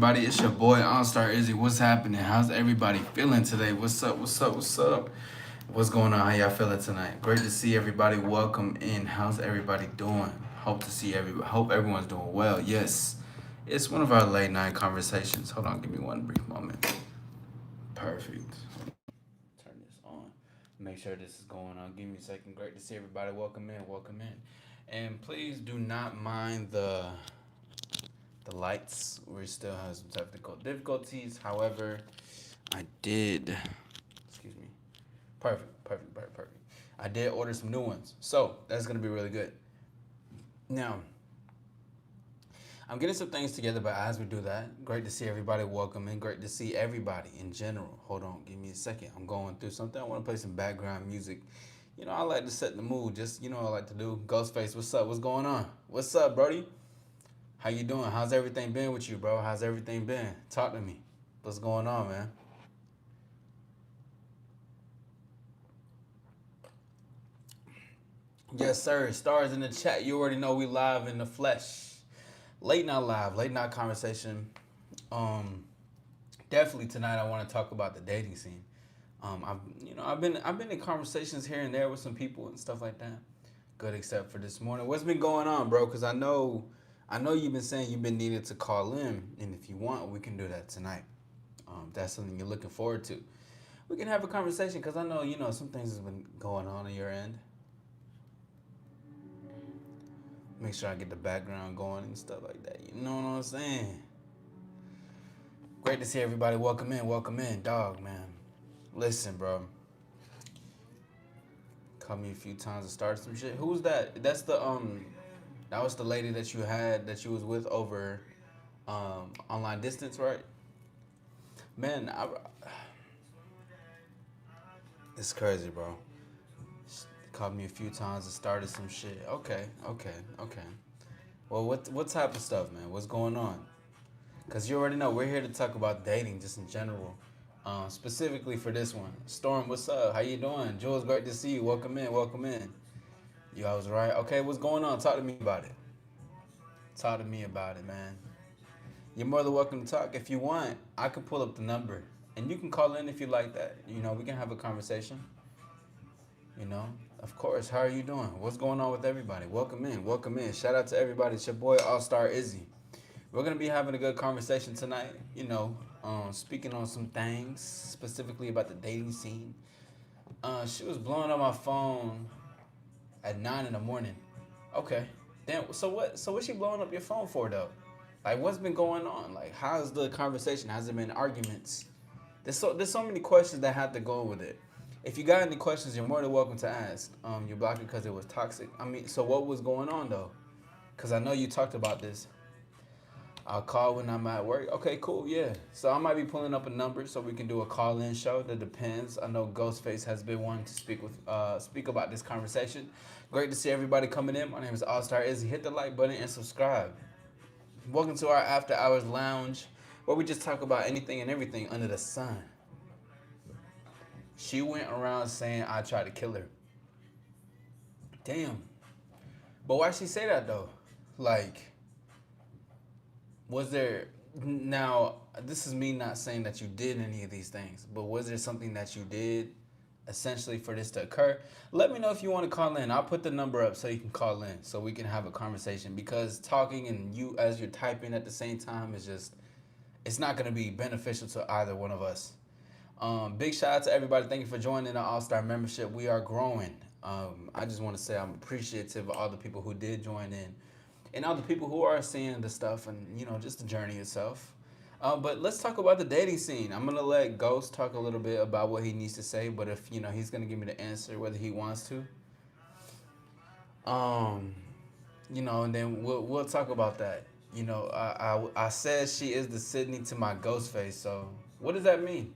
everybody? It's your boy OnStar Izzy. What's happening? How's everybody feeling today? What's up? What's up? What's up? What's going on? How y'all feeling tonight? Great to see everybody. Welcome in. How's everybody doing? Hope to see everybody. Hope everyone's doing well. Yes, it's one of our late night conversations. Hold on, give me one brief moment. Perfect. Turn this on. Make sure this is going on. Give me a second. Great to see everybody. Welcome in. Welcome in. And please do not mind the lights. We still have some technical difficulties. However, I did. Excuse me. Perfect. I did order some new ones, so that's gonna be really good. Now, I'm getting some things together, but as we do that, great to see everybody. Welcome in. Great to see everybody in general. Hold on, give me a second. I'm going through something. I want to play some background music. I like to set the mood. Just I like to do. Ghostface, what's up? What's going on? What's up, Brody? How you doing? How's everything been with you, bro? How's everything been? Talk to me. What's going on, man? Yes, sir. Stars in the chat. You already know we live in the flesh. Late night live, late night conversation. Um, Definitely tonight I want to talk about the dating scene. I've been in conversations here and there with some people and stuff like that. Good, except for this morning. What's been going on, bro? Because I know you've been saying you've been needed to call in, and if you want, we can do that tonight. If that's something you're looking forward to. We can have a conversation because I know some things has been going on your end. Make sure I get the background going and stuff like that. You know what I'm saying? Great to see everybody. Welcome in, dog, man. Listen, bro. Called me a few times to start some shit. Who was that? That was the lady that you was with over online distance, right? Man, it's crazy, bro. Called me a few times and started some shit. Okay. Well, what type of stuff, man? What's going on? Cause you already know we're here to talk about dating, just in general. Specifically for this one. Storm, what's up? How you doing? Jules, great to see you. Welcome in. You I was right. Okay, what's going on? Talk to me about it. Talk to me about it, man. You're more than welcome to talk. If you want, I can pull up the number. And you can call in if you like that. We can have a conversation. You know, of course. How are you doing? What's going on with everybody? Welcome in. Shout out to everybody. It's your boy All Star Izzy. We're gonna be having a good conversation tonight. Speaking on some things specifically about the dating scene. She was blowing up my phone at 9 in the morning. Okay, damn. So what? So what's she blowing up your phone for though? Like, what's been going on? Like, how's the conversation? Has there been arguments? There's so many questions that have to go with it. If you got any questions, you're more than welcome to ask. You blocked it because it was toxic. I mean, so what was going on though? Because I know you talked about this. I'll call when I'm at work. Okay, cool, yeah. So I might be pulling up a number so we can do a call-in show. That depends. I know Ghostface has been wanting to speak about this conversation. Great to see everybody coming in. My name is All Star Izzy. Hit the like button and subscribe. Welcome to our After Hours Lounge, where we just talk about anything and everything under the sun. She went around saying I tried to kill her. Damn. But why she say that though? Like, was there now? This is me not saying that you did any of these things, but was there something that you did essentially for this to occur? Let me know if you want to call in. I'll put the number up so you can call in so we can have a conversation, because talking and you as you're typing at the same time is just, it's not going to be beneficial to either one of us. Big shout out to everybody. Thank you for joining the All Star membership. We are growing. I just want to say I'm appreciative of all the people who did join in, and all the people who are seeing the stuff, and just the journey itself. But let's talk about the dating scene. I'm gonna let Ghost talk a little bit about what he needs to say, but if he's gonna give me the answer whether he wants to. Um, and then we'll talk about that. I said she is the Sydney to my Ghostface. So what does that mean?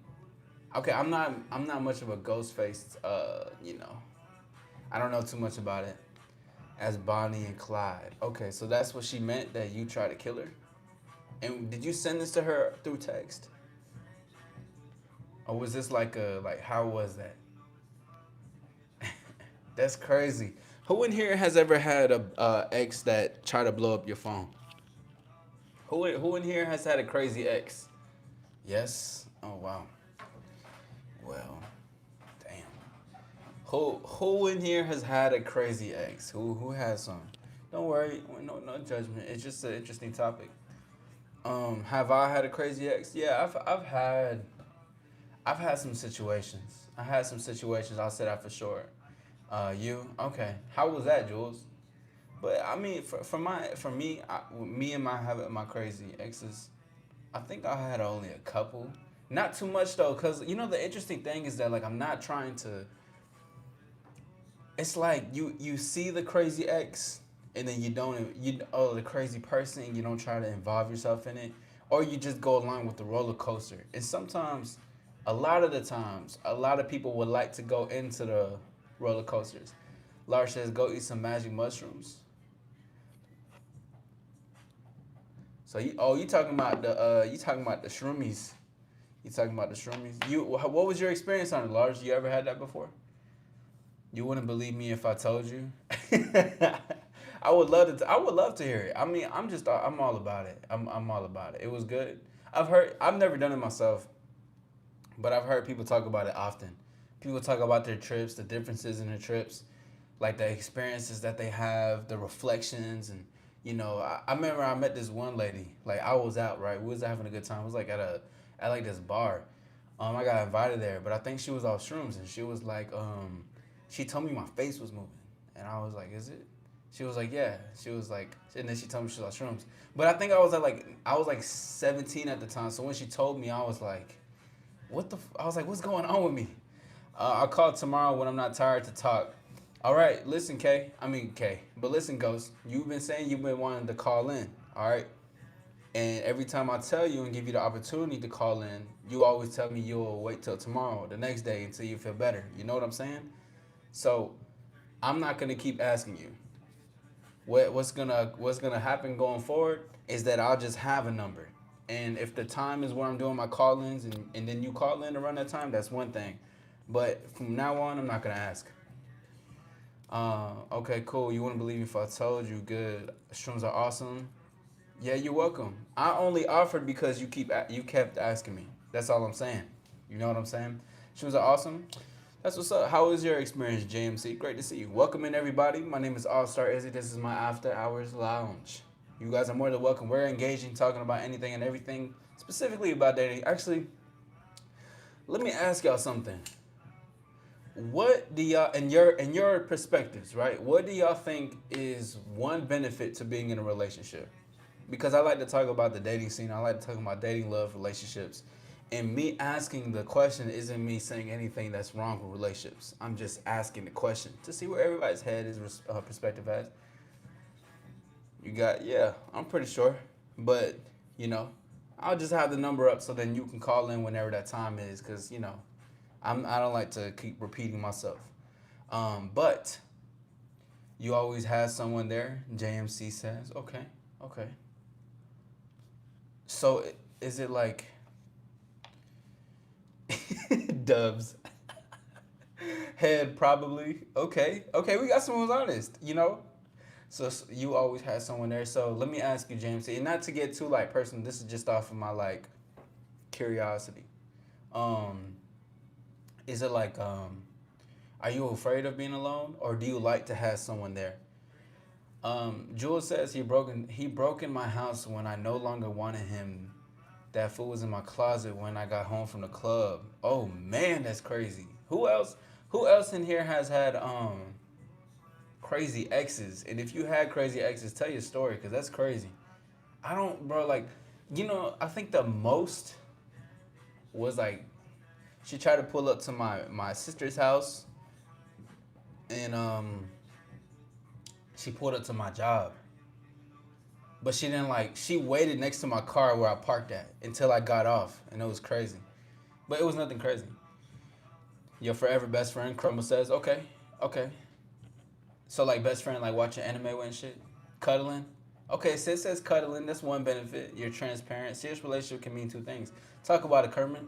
Okay, I'm not much of a Ghostface. I don't know too much about it. As Bonnie and Clyde. Okay, so that's what she meant, that you tried to kill her. And did you send this to her through text? Or was this like how was that? That's crazy. Who in here has ever had a ex that tried to blow up your phone? Who in here has had a crazy ex? Yes. Oh wow. Well, damn. Who in here has had a crazy ex? Who has some? Don't worry. No judgment. It's just an interesting topic. Have I had a crazy ex? Yeah, I've had some situations. I had some situations. I'll say that for sure. You okay? How was that, Jules? But I mean, me and my crazy exes, I think I had only a couple. Not too much though, cause the interesting thing is that like I'm not trying to. It's like you see the crazy ex, and then you don't the crazy person. You don't try to involve yourself in it, or you just go along with the roller coaster. And sometimes, a lot of the times, a lot of people would like to go into the roller coasters. Lars says, "Go eat some magic mushrooms." So you talking about the shroomies? You talking about the shroomies? What was your experience on it, Lars? You ever had that before? You wouldn't believe me if I told you. I would love to hear it. I mean, I'm all about it. I'm all about it. It was good. I've never done it myself, but I've heard people talk about it often. People talk about their trips, the differences in their trips, like the experiences that they have, the reflections, and I remember I met this one lady. Like I was out, right? We was having a good time. It was like at like this bar. I got invited there, but I think she was off shrooms, and she was like, she told me my face was moving, and I was like, is it? She was like, yeah. She was like, and then she told me she was on shrooms. But I think I was like 17 at the time. So when she told me, I was like, I was like, what's going on with me? I'll call tomorrow when I'm not tired to talk. All right, listen, Kay. I mean, Kay. But listen, Ghost. You've been saying you've been wanting to call in. All right. And every time I tell you and give you the opportunity to call in, you always tell me you'll wait till tomorrow, the next day, until you feel better. You know what I'm saying? So I'm not gonna keep asking you. What's gonna happen going forward is that I'll just have a number. And if the time is where I'm doing my call-ins and then you call in around that time, that's one thing. But from now on, I'm not gonna ask. Okay, cool. You wouldn't believe me if I told you. Good. Shrooms are awesome. Yeah, you're welcome. I only offered because you kept asking me. That's all I'm saying. You know what I'm saying? Shrooms are awesome. That's what's up. How was your experience, JMC? Great to see you. Welcome in, everybody. My name is All Star Izzy. This is my After Hours Lounge. You guys are more than welcome. We're engaging, talking about anything and everything, specifically about dating. Actually, let me ask y'all something. What do y'all, in your perspectives, right? What do y'all think is one benefit to being in a relationship? Because I like to talk about the dating scene. I like to talk about dating, love, relationships. And me asking the question isn't me saying anything that's wrong with relationships. I'm just asking the question to see where everybody's head is perspective has. You got, yeah, I'm pretty sure. But, you know, I'll just have the number up so then you can call in whenever that time is because, I don't like to keep repeating myself. But you always have someone there, JMC says. Okay, okay. So is it like Dubs? Head probably. Okay, okay. We got someone who's honest. So you always had someone there. So let me ask you, James, and not to get too like personal. This is just off of my like curiosity. Um, is it like are you afraid of being alone, or do you like to have someone there? Jules says he broke in my house when I no longer wanted him. That food was in my closet when I got home from the club. Oh man, that's crazy. Who else in here has had crazy exes? And if you had crazy exes, tell your story because that's crazy. I don't, bro. Like, I think the most was like she tried to pull up to my sister's house, and she pulled up to my job, but she didn't like. She waited next to my car where I parked at until I got off, and it was crazy. But it was nothing crazy. Your forever best friend, Crumble says, okay, okay. So like best friend, like watching anime with and shit, cuddling. Okay, Sid says cuddling. That's one benefit. You're transparent. Serious relationship can mean two things. Talk about it, Kermit.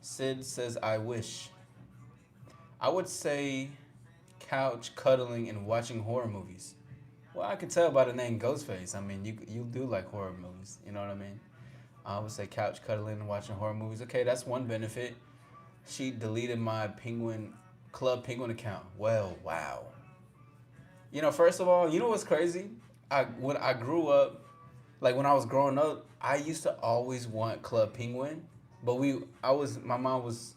Sid says, I wish. I would say couch cuddling and watching horror movies. Well, I can tell by the name Ghostface. I mean, you do like horror movies. You know what I mean? I would say couch cuddling and watching horror movies. Okay, that's one benefit. She deleted my Penguin Club Penguin account. Well, wow. First of all, you know what's crazy? When I grew up, like when I was growing up, I used to always want Club Penguin, but my mom was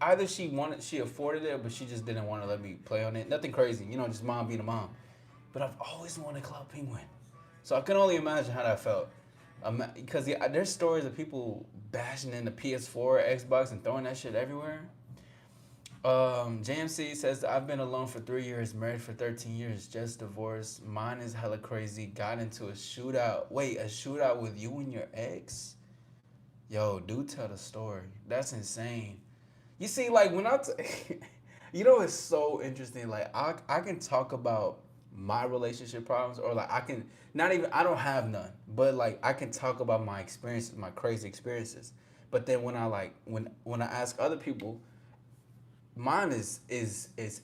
either she afforded it, but she just didn't want to let me play on it. Nothing crazy, just mom being a mom. But I've always wanted Club Penguin, so I can only imagine how that felt. Because there's stories of people bashing in the PS4, Xbox, and throwing that shit everywhere. JMC says, I've been alone for 3 years, married for 13 years, just divorced. Mine is hella crazy. Got into a shootout. Wait, a shootout with you and your ex? Yo, do tell the story. That's insane. You see, like, it's so interesting. Like, I can talk about my relationship problems, or like, I can, not even, I don't have none, but like, I can talk about my experiences, my crazy experiences. But then when I ask other people, mine is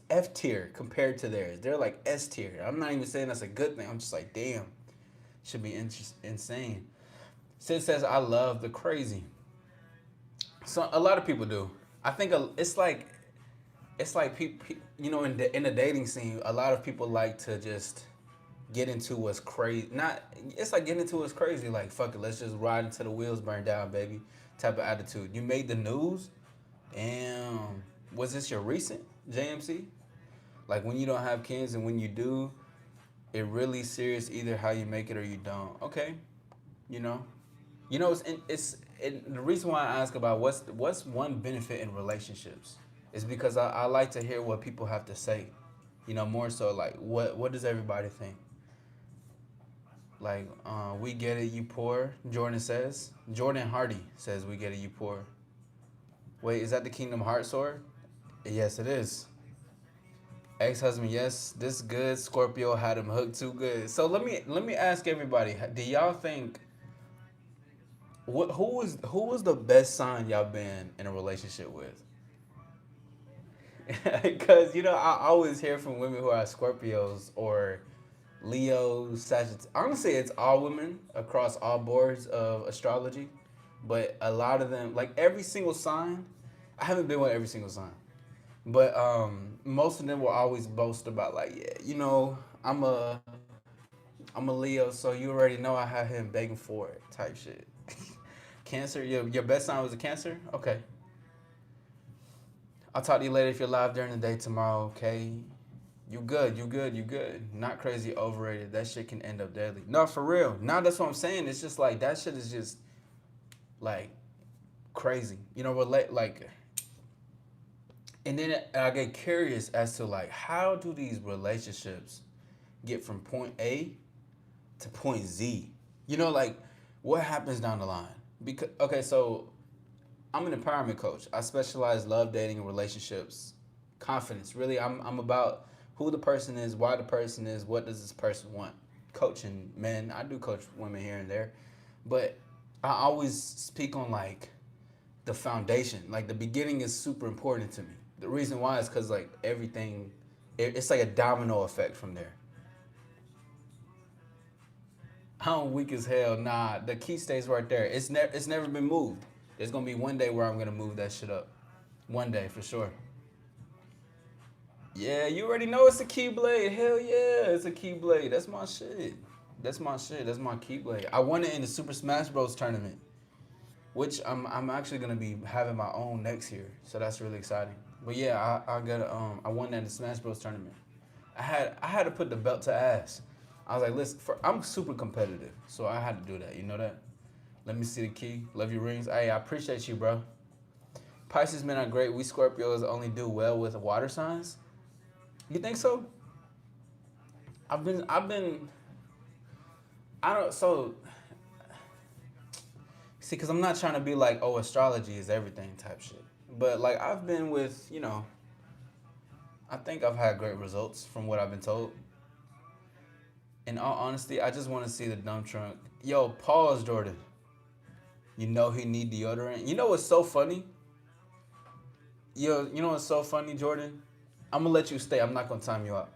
F tier compared to theirs. They're like S tier. I'm not even saying that's a good thing. I'm just like, damn, should be insane. Sid says, I love the crazy. So a lot of people do. I think it's like people, in the dating scene, a lot of people like to just get into what's crazy. Not It's like getting into what's crazy. Like, fuck it, let's just ride until the wheels burn down, baby. Type of attitude. You made the news. Damn. Was this your recent JMC? Like when you don't have kids and when you do, it really serious either how you make it or you don't. Okay, you know, the reason why I ask about what's one benefit in relationships is because I like to hear what people have to say. More so like what does everybody think? Like, we get it, you poor. Jordan says. Jordan Hardy says we get it, you poor. Wait, is that the Kingdom Hearts sword? Yes, it is. Ex-husband, yes, this good. Scorpio had him hooked too good. So let me ask everybody: do y'all think who was the best sign y'all been in a relationship with? Because I always hear from women who are Scorpios or Leos, Sagittarius. Honestly, it's all women across all boards of astrology, but a lot of them, like every single sign. I haven't been with every single sign. But most of them will always boast about like, yeah, I'm a Leo, so you already know I had him begging for it type shit. Cancer, your best sign was a Cancer? Okay. I'll talk to you later if you're live during the day tomorrow, okay? You good, you good, you good. Not crazy, overrated. That shit can end up deadly. No, for real. Now that's what I'm saying. It's just like that shit is just like crazy. Relate like, and then I get curious as to like how do these relationships get from point A to point Z? Like what happens down the line? Because okay, so I'm an empowerment coach. I specialize love, dating, and relationships, confidence. Really, I'm about who the person is, why the person is, what does this person want. Coaching men, I do coach women here and there, but I always speak on like the foundation. Like the beginning is super important to me. The reason why is because like everything, it's like a domino effect from there. I'm weak as hell. Nah, the key stays right there. It's never been moved. There's gonna be one day where I'm gonna move that shit up. One day for sure. Yeah, you already know it's a keyblade. Hell yeah, it's a keyblade. That's my shit. That's my shit. That's my keyblade. I won it in the Super Smash Bros. Tournament, which I'm actually gonna be having my own next year. So that's really exciting. But yeah, I won that in the Smash Bros. Tournament. I had to put the belt to ass. I was like, listen, I'm super competitive, so I had to do that. You know that. Let me see the key. Love your rings. Hey, I appreciate you, bro. Pisces men are great. We Scorpios only do well with water signs. You think so? I've been, I don't, so, see, because I'm not trying to be like, oh, astrology is everything type shit. But like, I've been with, I think I've had great results from what I've been told. In all honesty, I just want to see the dump trunk. Yo, pause, Jordan. You know he need deodorant. You know what's so funny? You know what's so funny, Jordan? I'm gonna let you stay. I'm not gonna time you out.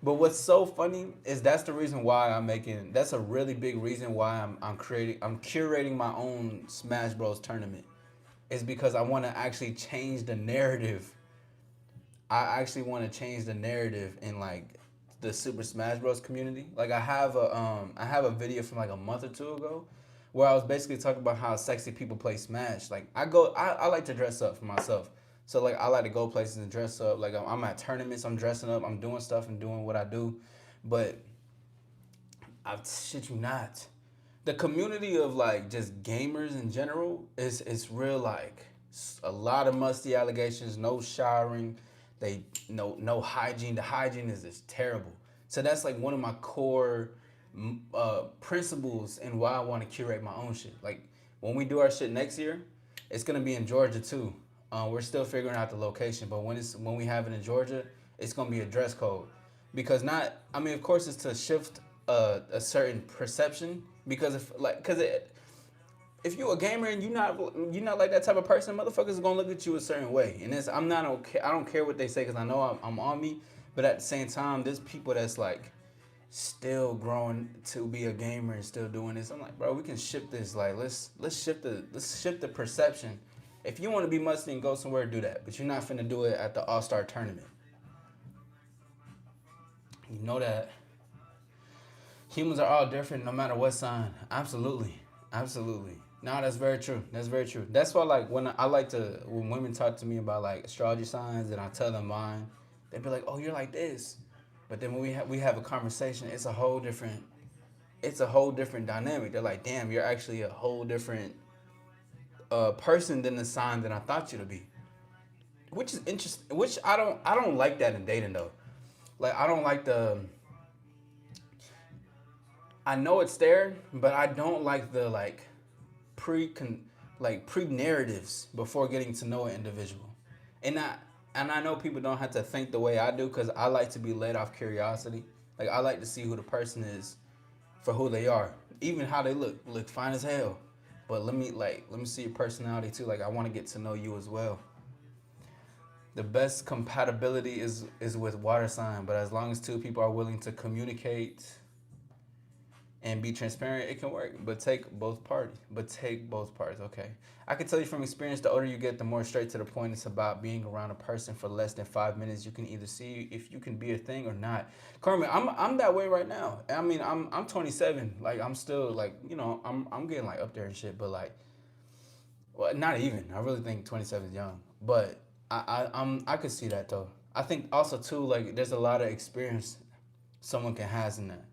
But what's so funny is that's the reason why I'm making. That's a really big reason why I'm curating my own Smash Bros tournament. Is because I want to actually change the narrative. I actually want to change the narrative in like the Super Smash Bros community. Like I have a video from like a month or two ago where I was basically talking about how sexy people play Smash. Like I like to dress up for myself. So like I like to go places and dress up. Like I'm at tournaments, I'm dressing up, I'm doing stuff and doing what I do. But I shit you not. The community of like just gamers in general is real like a lot of musty allegations, no showering, they no hygiene. The hygiene is just terrible. So that's like one of my core principles and why I want to curate my own shit. Like when we do our shit next year, it's gonna be in Georgia too. We're still figuring out the location, but when we have it in Georgia, it's gonna be a dress code because not. I mean, of course, it's to shift a certain perception because if you a gamer and you not like that type of person, motherfuckers are gonna look at you a certain way. And it's I'm not okay. I don't care what they say because I know I'm on me. But at the same time, there's people that's like still growing to be a gamer and still doing this. I'm like, bro, we can shift this. Like, let's shift the perception. If you want to be musty and go somewhere, do that. But you're not finna do it at the All Star tournament. You know that humans are all different, no matter what sign. Absolutely, absolutely. No, that's very true. That's very true. That's why, like, when women talk to me about like astrology signs, and I tell them mine, they be like, "Oh, you're like this," but then when we have a conversation, it's a whole different dynamic. They're like, "Damn, you're actually a whole different person than the sign that I thought you to be," which is interesting. Which I don't like that in dating though. Like I don't like the. I know it's there, but I don't like the pre pre narratives before getting to know an individual. And I know people don't have to think the way I do because I like to be led off curiosity. Like I like to see who the person is for who they are, even how they look fine as hell. But let me see your personality too. Like I want to get to know you as well. The best compatibility is with water sign, but as long as two people are willing to communicate and be transparent, it can work. But take both parties. Okay. I can tell you from experience, the older you get, the more straight to the point it's about. Being around a person for less than 5 minutes, you can either see if you can be a thing or not. Carmen, I'm that way right now. I mean, I'm 27. Like I'm still like I'm getting like up there and shit. But like, well, not even. I really think 27 is young. But I could see that though. I think also too like there's a lot of experience someone can has in that.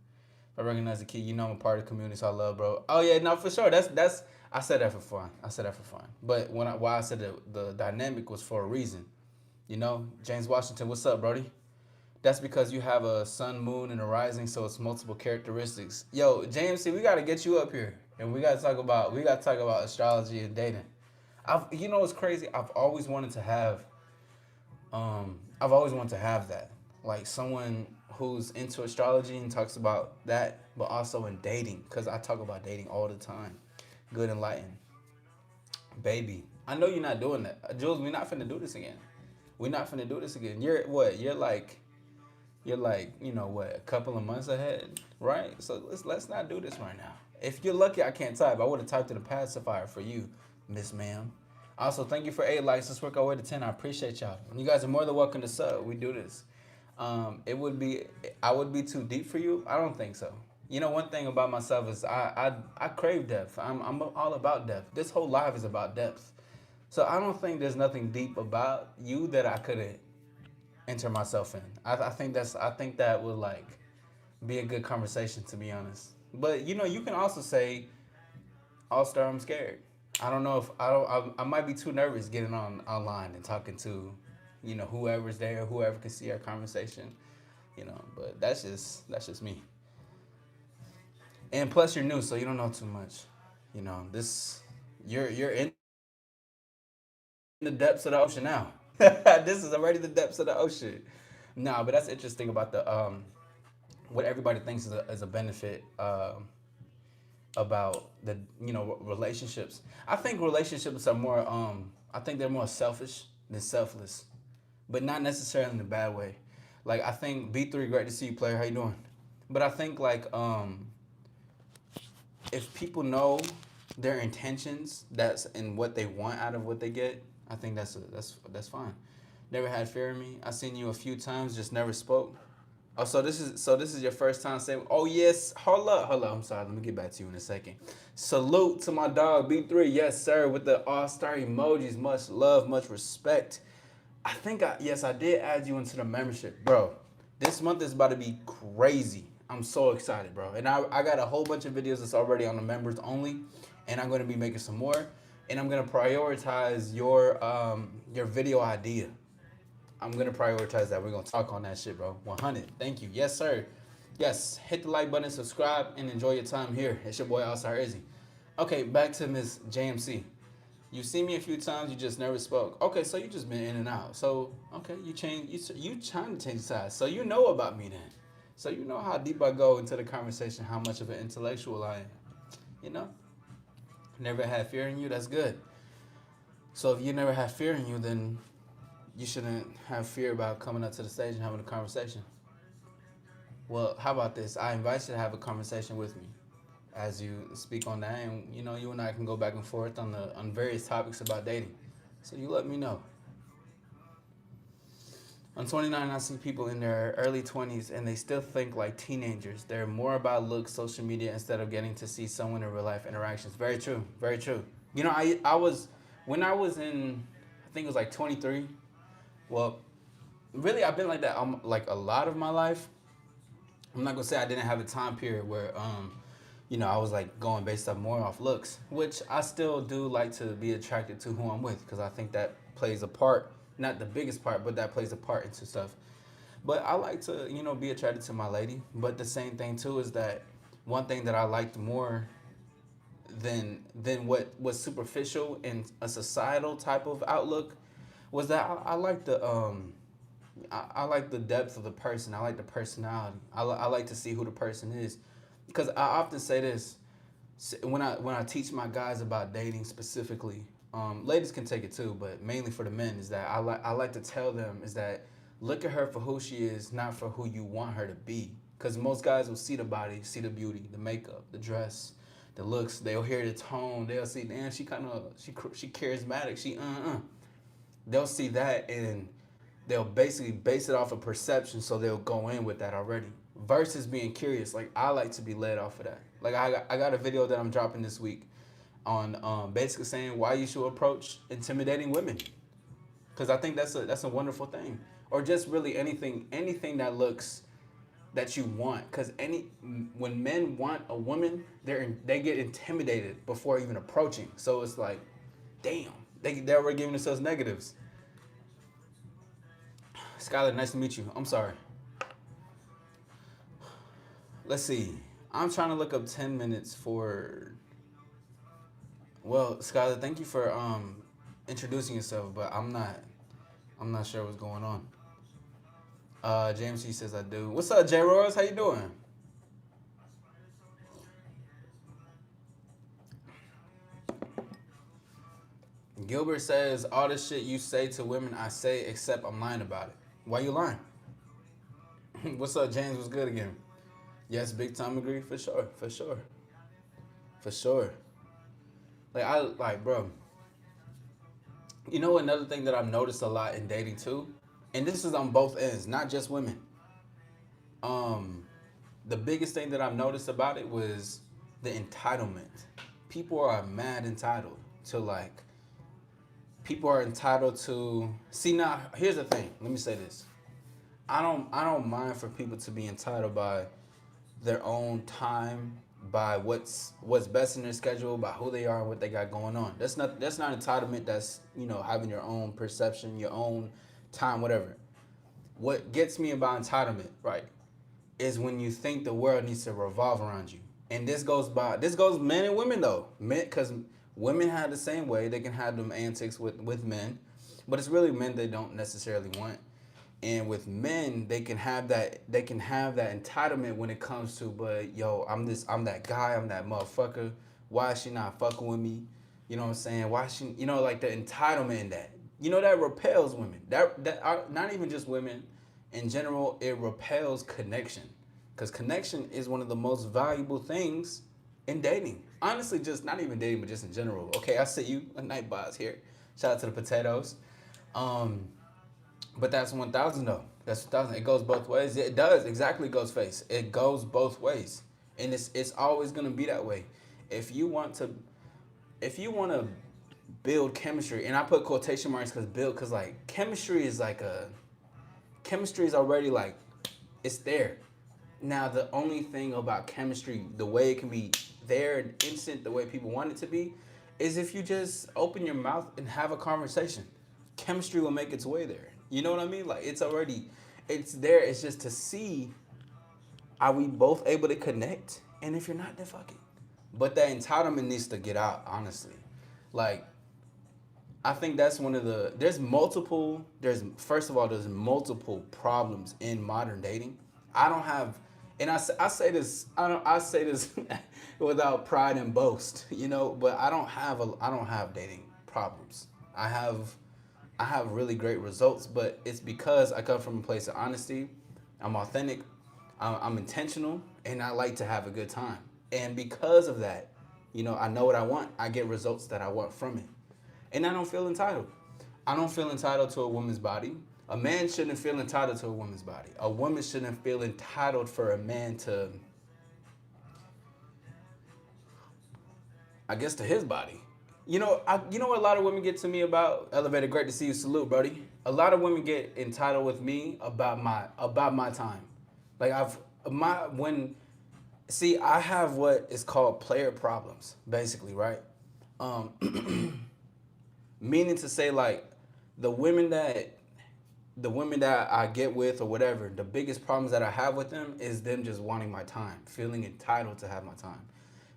I recognize the kid. You know I'm a part of the community, so I love, bro. Oh yeah, no, for sure. That's. I said that for fun. I said that for fun. But why I said the dynamic was for a reason. You know, James Washington, what's up, Brody? That's because you have a sun, moon, and a rising, so it's multiple characteristics. Yo, JMC, we gotta get you up here, and we gotta talk about astrology and dating. You know what's crazy? I've always wanted to have that, like someone who's into astrology and talks about that, but also in dating, because I talk about dating all the time. Good enlightened, baby. I know you're not doing that, Jules. We're not finna do this again. We're not finna do this again. You're what? You're like what? A couple of months ahead, right? So let's not do this right now. If you're lucky, I can't type. I would have typed in a pacifier for you, Miss Ma'am. Also, thank you for 8 likes. Let's work our way to 10. I appreciate y'all. And you guys are more than welcome to sub. We do this. It would be I would be too deep for you. I don't think so. You know, one thing about myself is I crave depth. I'm all about depth. This whole life is about depth. So I don't think there's nothing deep about you that I couldn't enter myself in. I think that would like be a good conversation, to be honest. But you can also say, All Star, I'm scared. I don't know if I might be too nervous getting on online and talking to, whoever's there, whoever can see our conversation, But that's just me. And plus, you're new, so you don't know too much. This you're in the depths of the ocean now. This is already the depths of the ocean. No, but that's interesting about the what everybody thinks is a benefit about the relationships. I think relationships are more I think they're more selfish than selfless, but not necessarily in a bad way. Like I think B3, great to see you, player. How you doing? But I think like if people know their intentions, that's and what they want out of what they get, I think that's fine. Never had fear in me. I seen you a few times, just never spoke. Oh, so this is your first time saying. Oh yes, hold up. I'm sorry. Let me get back to you in a second. Salute to my dog B3. Yes sir, with the all star emojis. Much love, much respect. I think I did add you into the membership, bro. This month is about to be crazy. I'm so excited, bro. And I got a whole bunch of videos that's already on the members only, and I'm gonna be making some more. And I'm gonna prioritize your video idea. I'm gonna prioritize that. We're gonna talk on that shit, bro. 100. Thank you. Yes, sir. Yes. Hit the like button, subscribe, and enjoy your time here. It's your boy Outside Izzy. Okay, back to Miss JMC. You see me a few times, you just never spoke. Okay, so you just been in and out. So okay, you change. You trying to change sides. So you know about me then. So you know how deep I go into the conversation, how much of an intellectual I am. You know, never had fear in you. That's good. So if you never have fear in you, then you shouldn't have fear about coming up to the stage and having a conversation. Well, how about this? I invite you to have a conversation with me as you speak on that, and you and I can go back and forth on various topics about dating. So you let me know. I'm 29. I see people in their early 20s and they still think like teenagers. They're more about looks, social media instead of getting to see someone in real life interactions. Very true. Very true. I was when I was in, I think it was like 23. Well, really, I've been like that like a lot of my life. I'm not gonna say I didn't have a time period where I was like going based up more off looks, which I still do like to be attracted to who I'm with because I think that plays a part, not the biggest part, but that plays a part into stuff. But I like to, be attracted to my lady. But the same thing too is that one thing that I liked more than what was superficial in a societal type of outlook was that I like I like the depth of the person. I like the personality. I like to see who the person is, because I often say this when I teach my guys about dating specifically. Ladies can take it too, but mainly for the men is that I like to tell them is that look at her for who she is, not for who you want her to be. Because most guys will see the body, see the beauty, the makeup, the dress, the looks. They'll hear the tone. They'll see, damn, she kind of she charismatic. They'll see that and they'll basically base it off of perception, so they'll go in with that already. Versus being curious, like I like to be led off of that. Like I got a video that I'm dropping this week on basically saying why you should approach intimidating women, because I think that's a wonderful thing, or just really anything that looks that you want, because when men want a woman, they get intimidated before even approaching. So it's like, damn, they're already giving themselves negatives. Skylar, nice to meet you. I'm sorry. Let's see. I'm trying to look up 10 minutes for. Well, Skylar, thank you for introducing yourself, but I'm not sure what's going on. James C says I do. What's up, J Royals? How you doing? Gilbert says all the shit you say to women I say except I'm lying about it. Why you lying? What's up, James? What's good again? Yes, big time agree for sure, for sure, for sure. Bro. You know another thing that I've noticed a lot in dating too, and this is on both ends, not just women. Um, the biggest thing that I've noticed about it was the entitlement. People are mad entitled to like. People are entitled to see now. Here's the thing. Let me say this. I don't mind for people to be entitled by their own time, by what's best in their schedule, by who they are and what they got going on. That's not entitlement. That's having your own perception, your own time, whatever. What gets me about entitlement, right, is when you think the world needs to revolve around you. And this goes men and women though. Men, because women have the same way. They can have them antics with men, but it's really men they don't necessarily want. And with men, they can have that entitlement when it comes to, but yo, I'm that guy, I'm that motherfucker. Why is she not fucking with me? You know what I'm saying? Why she, like the entitlement in that. That repels women. That are not even just women. in general, it repels connection. Because connection is one of the most valuable things in dating. Honestly, just not even dating, but just in general. Okay, I see you, a night boss here. Shout out to the potatoes. Um, but that's 1,000 though. That's 1,000. It goes both ways. It does exactly, goes face. It goes both ways, and it's always gonna be that way. If you want to, if you want to build chemistry, and I put quotation marks because build, because like chemistry is like a chemistry is already like it's there. Now the only thing about chemistry, the way it can be there and instant, the way people want it to be, is if you just open your mouth and have a conversation. Chemistry will make its way there. You know what I mean? Like it's already, it's there. It's just to see, are we both able to connect? And if you're not, then fuck it. But that entitlement needs to get out, honestly. Like I think that's one of the there's first of all there's multiple problems in modern dating. I don't have and I say this I say this without pride and boast, you know, but I don't have dating problems. I have really great results, but it's because I come from a place of honesty. I'm authentic, I'm intentional, and I like to have a good time. And because of that, you know, I know what I want. I get results that I want from it. And I don't feel entitled. I don't feel entitled to a woman's body. A man shouldn't feel entitled to a woman's body. A woman shouldn't feel entitled for a man to, I guess, to his body. You know what a lot of women get to me about elevator. Great to see you. Salute, Brody. A lot of women get entitled with me about my time. Like I've my when see I have what is called player problems, basically, right? Um, Meaning to say like the women that the women that I get with or whatever, the biggest problems that I have with them is them just wanting my time, feeling entitled to have my time,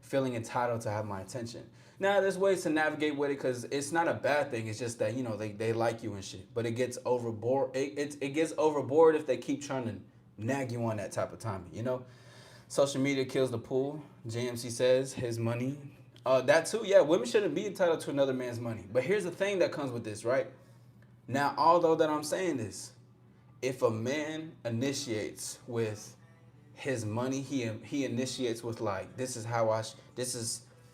feeling entitled to have my attention. Now, there's ways to navigate with it because it's not a bad thing. It's just that, you know, they like you and shit. But it gets overboard. It gets overboard if they keep trying to nag you on that type of time, you know? Social media kills the pool. JMC says his money. That too, yeah, women shouldn't be entitled to another man's money. But here's the thing that comes with this, right? Now, although that I'm saying this, if a man initiates with his money, he initiates with like, this is how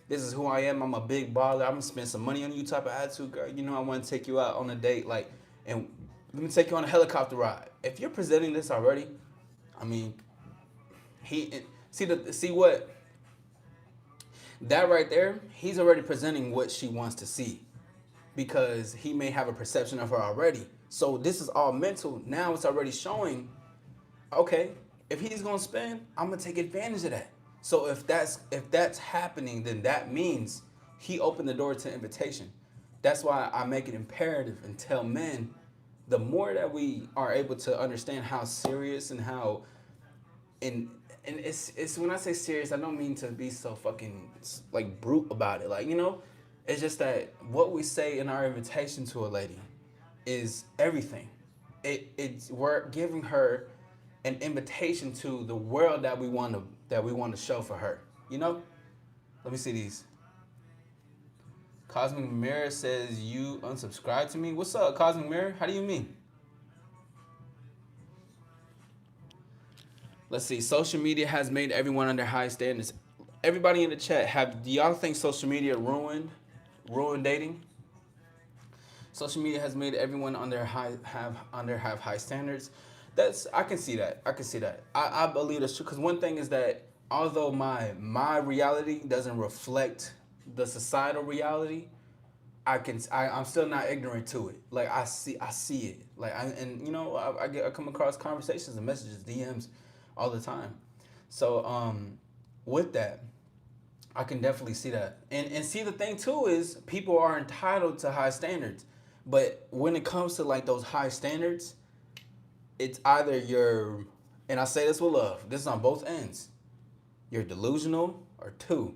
this is who I am. I'm a big baller. I'm gonna spend some money on you type of attitude, girl. You know I want to take you out on a date, like, and let me take you on a helicopter ride. If you're presenting this already, I mean, he see what that right there. He's already presenting what she wants to see because he may have a perception of her already. So this is all mental. Now it's already showing, okay, if he's gonna spend, I'm gonna take advantage of that. So if that's happening, then that means he opened the door to invitation. That's why I make it imperative and tell men, the more that we are able to understand how serious and how and it's when I say serious, I don't mean to be so fucking like brute about it. Like, you know, it's just that what we say in our invitation to a lady is everything. It's we're giving her an invitation to the world that we want to show for her. You know? Let me see these. Cosmic Mirror says you unsubscribe to me. What's up, Cosmic Mirror? How do you mean? Let's see. Social media has made everyone under high standards. Everybody in the chat, do y'all think social media ruined dating? Social media has made everyone have high standards. That's I can see that. I can see that. I believe that's true because one thing is that although my reality doesn't reflect the societal reality, I'm still not ignorant to it. Like I see it. Like and you know I come across conversations and messages, DMs, all the time. So with that, I can definitely see that. And see the thing too is people are entitled to high standards. But when it comes to like those high standards, it's either you're and I say this with love, this is on both ends. You're delusional or two.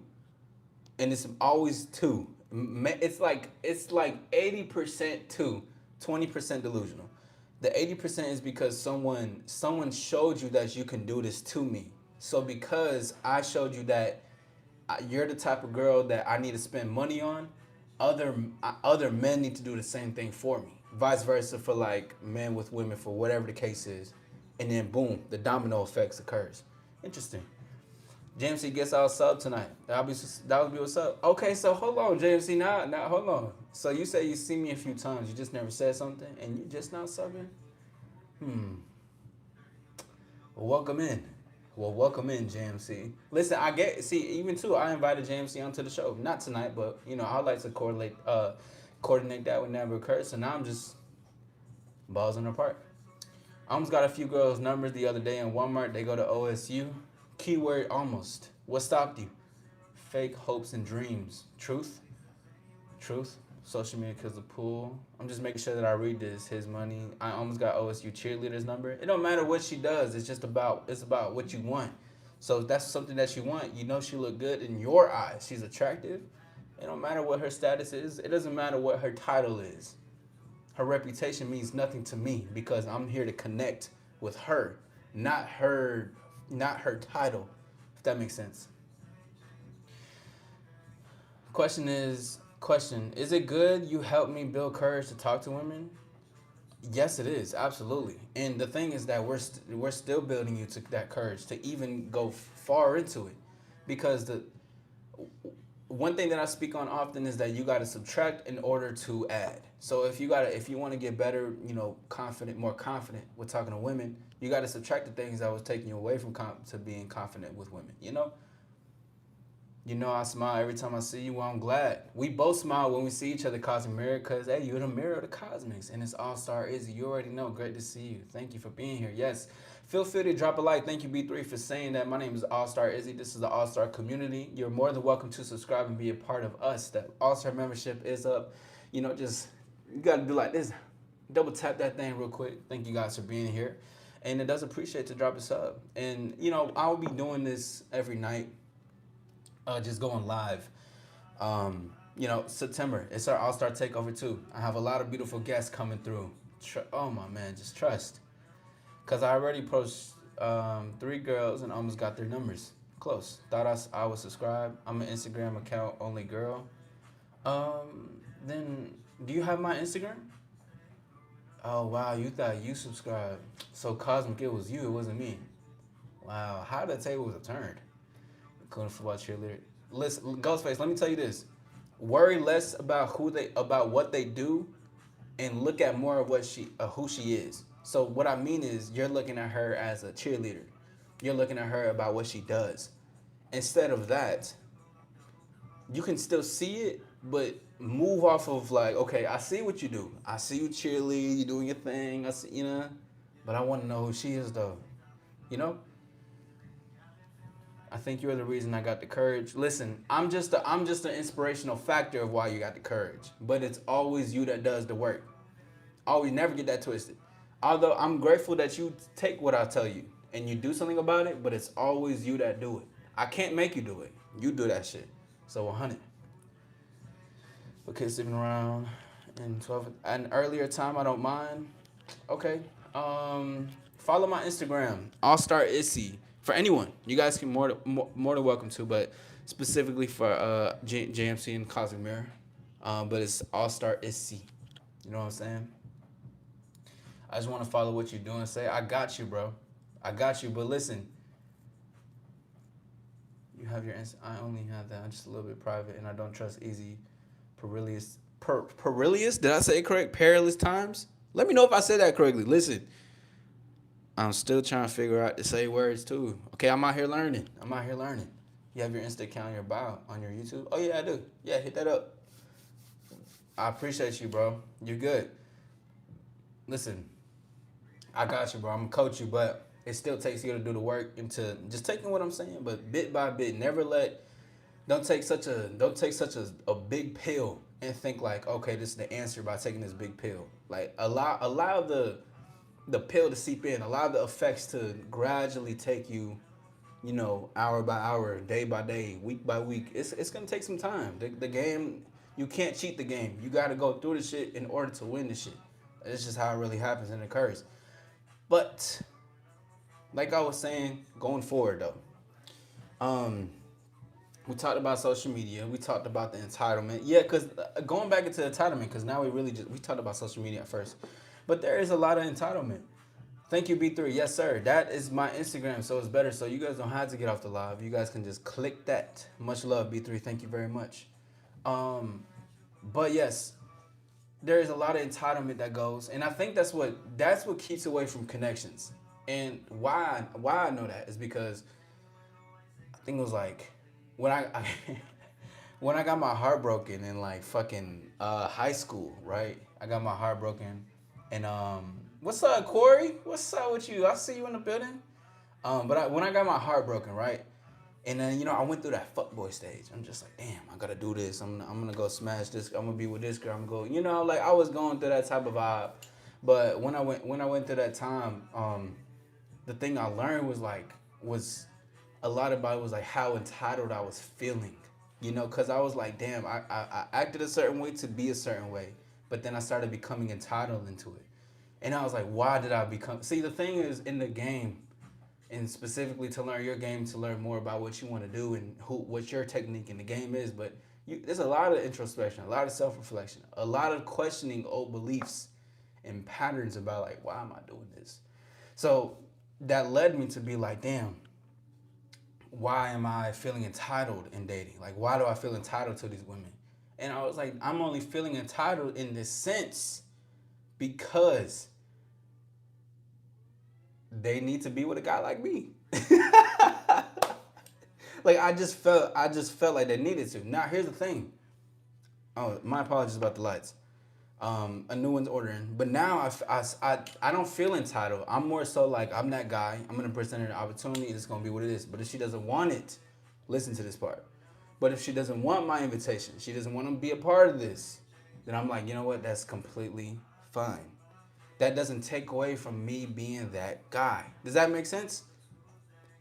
And it's always two. It's like 80% two, 20% delusional. The 80% is because someone showed you that you can do this to me. So because I showed you that you're the type of girl that I need to spend money on, other men need to do the same thing for me. Vice versa for like men with women for whatever the case is. and then boom, the domino effects occurs. Interesting. JMC gets our sub tonight. That would be what's up. Okay, so hold on, JMC. Now hold on. So you say you see me a few times, you just never said something, and you just not subbing. Well, welcome in. Well, welcome in, JMC. Listen, even too. I invited JMC onto the show, not tonight, but I like to coordinate that whenever it occurs. So now I'm just balls in the park. I almost got a few girls' numbers the other day in Walmart. They go to OSU. Keyword almost. What stopped you? Fake hopes and dreams. Truth. Truth. Social media kills the pool. I'm just making sure that I read this. His money. I almost got OSU cheerleader's number. It don't matter what she does. It's about what you want. So if that's something that you want, she look good in your eyes. She's attractive. It don't matter what her status is. It doesn't matter what her title is. Her reputation means nothing to me because I'm here to connect with her, not her title, if that makes sense. Question, is it good you helped me build courage to talk to women? Yes, it is, absolutely. And the thing is that we're still building you to that courage to even go far into it, because the one thing that I speak on often is that you got to subtract in order to add. So if you want to get better, more confident with talking to women, you got to subtract the things that was taking you away from to being confident with women. I smile every time I see you. Well, I'm glad. We both smile when we see each other, Cosmic Mirror, because, hey, you're the mirror of the cosmics, and it's All-Star Izzy. You already know. Great to see you. Thank you for being here. Yes. Feel free to drop a like. Thank you, B3, for saying that. My name is All-Star Izzy. This is the All-Star community. You're more than welcome to subscribe and be a part of us. That All-Star membership is up. You got to do like this. Double tap that thing real quick. Thank you guys for being here. And it does appreciate to drop a sub. And, I'll be doing this every night. Just going live. September, it's our All-Star Takeover too. I have a lot of beautiful guests coming through. Oh my man, just trust. Because I already approached 3 girls and almost got their numbers. Close. Thought I would subscribe. I'm an Instagram account only girl. Then, do you have my Instagram? Oh wow, you thought you subscribed. So Cosmic, it was you, it wasn't me. Wow, how the table was turned. Couldn't football cheerleader. Listen, Ghostface, let me tell you this. Worry less about what they do, and look at more of who she is. So what I mean is, you're looking at her as a cheerleader. You're looking at her about what she does. Instead of that, you can still see it, but move off of okay, I see what you do. I see you cheerlead, you doing your thing. I see, but I want to know who she is though. I think you're the reason I got the courage. Listen, I'm just the inspirational factor of why you got the courage. But it's always you that does the work. Always, never get that twisted. Although I'm grateful that you take what I tell you and you do something about it, but it's always you that do it. I can't make you do it. You do that shit. So 100. Okay, sitting around in 12 at an earlier time, I don't mind. Okay. Follow my Instagram, All-Star Issy. For anyone, you guys can more than welcome to, but specifically for JMC and Cosmic Mirror. But it's All-Star Issy. You know what I'm saying? I just want to follow what you're doing. Say, I got you, bro. I got you. But listen, you have your I only have that. I'm just a little bit private, and I don't trust Easy. Perilous? Did I say it correct? Perilous times? Let me know if I said that correctly. Listen. I'm still trying to figure out to say words too. Okay, I'm out here learning. You have your Insta account in your bio on your YouTube? Oh yeah, I do. Yeah, hit that up. I appreciate you, bro. You're good. Listen, I got you, bro. I'm gonna coach you, but it still takes you to do the work into just taking what I'm saying, but bit by bit. Don't take such a big pill and think okay, this is the answer by taking this big pill. Allow the pill to seep in, allow the effects to gradually take you, hour by hour, day by day, week by week. It's gonna take some time. The game, you can't cheat the game. You gotta go through the shit in order to win the shit. It's just how it really happens and occurs. But like I was saying, going forward though, we talked about social media. We talked about the entitlement. Yeah, because going back into entitlement, because now we talked about social media at first. But there is a lot of entitlement. Thank you, B3. Yes, sir. That is my Instagram, so it's better. So you guys don't have to get off the live. You guys can just click that. Much love, B3. Thank you very much. Um, but yes, there is a lot of entitlement that goes, and I think that's what keeps away from connections. And why I know that is because I think it was like when I when I got my heart broken in like fucking high school, right? I got my heart broken, and what's up, Corey? What's up with you? I see you in the building. When I got my heart broken, right? And then I went through that fuckboy stage. I'm just like, damn, I gotta do this. I'm gonna go smash this. I'm gonna be with this girl. I'm going, like I was going through that type of vibe. But when I went through that time, the thing I learned was a lot about it was like how entitled I was feeling. Cause I was like, damn, I acted a certain way to be a certain way, but then I started becoming entitled into it, and I was like, why did I become? See, the thing is in the game and specifically to learn your game, to learn more about what you want to do and what your technique in the game is. But there's a lot of introspection, a lot of self-reflection, a lot of questioning old beliefs and patterns about like, why am I doing this? So that led me to be like, damn, why am I feeling entitled in dating? Like, why do I feel entitled to these women? And I was like, I'm only feeling entitled in this sense because they need to be with a guy like me. Like I just felt like they needed to. Now here's the thing. Oh, my apologies about the lights. A new one's ordering, but now I don't feel entitled. I'm more so like I'm that guy. I'm gonna present her an opportunity. It's gonna be what it is. But if she doesn't want it, listen to this part. But if she doesn't want my invitation, she doesn't want to be a part of this, then I'm like, you know what? That's completely fine. That doesn't take away from me being that guy. Does that make sense?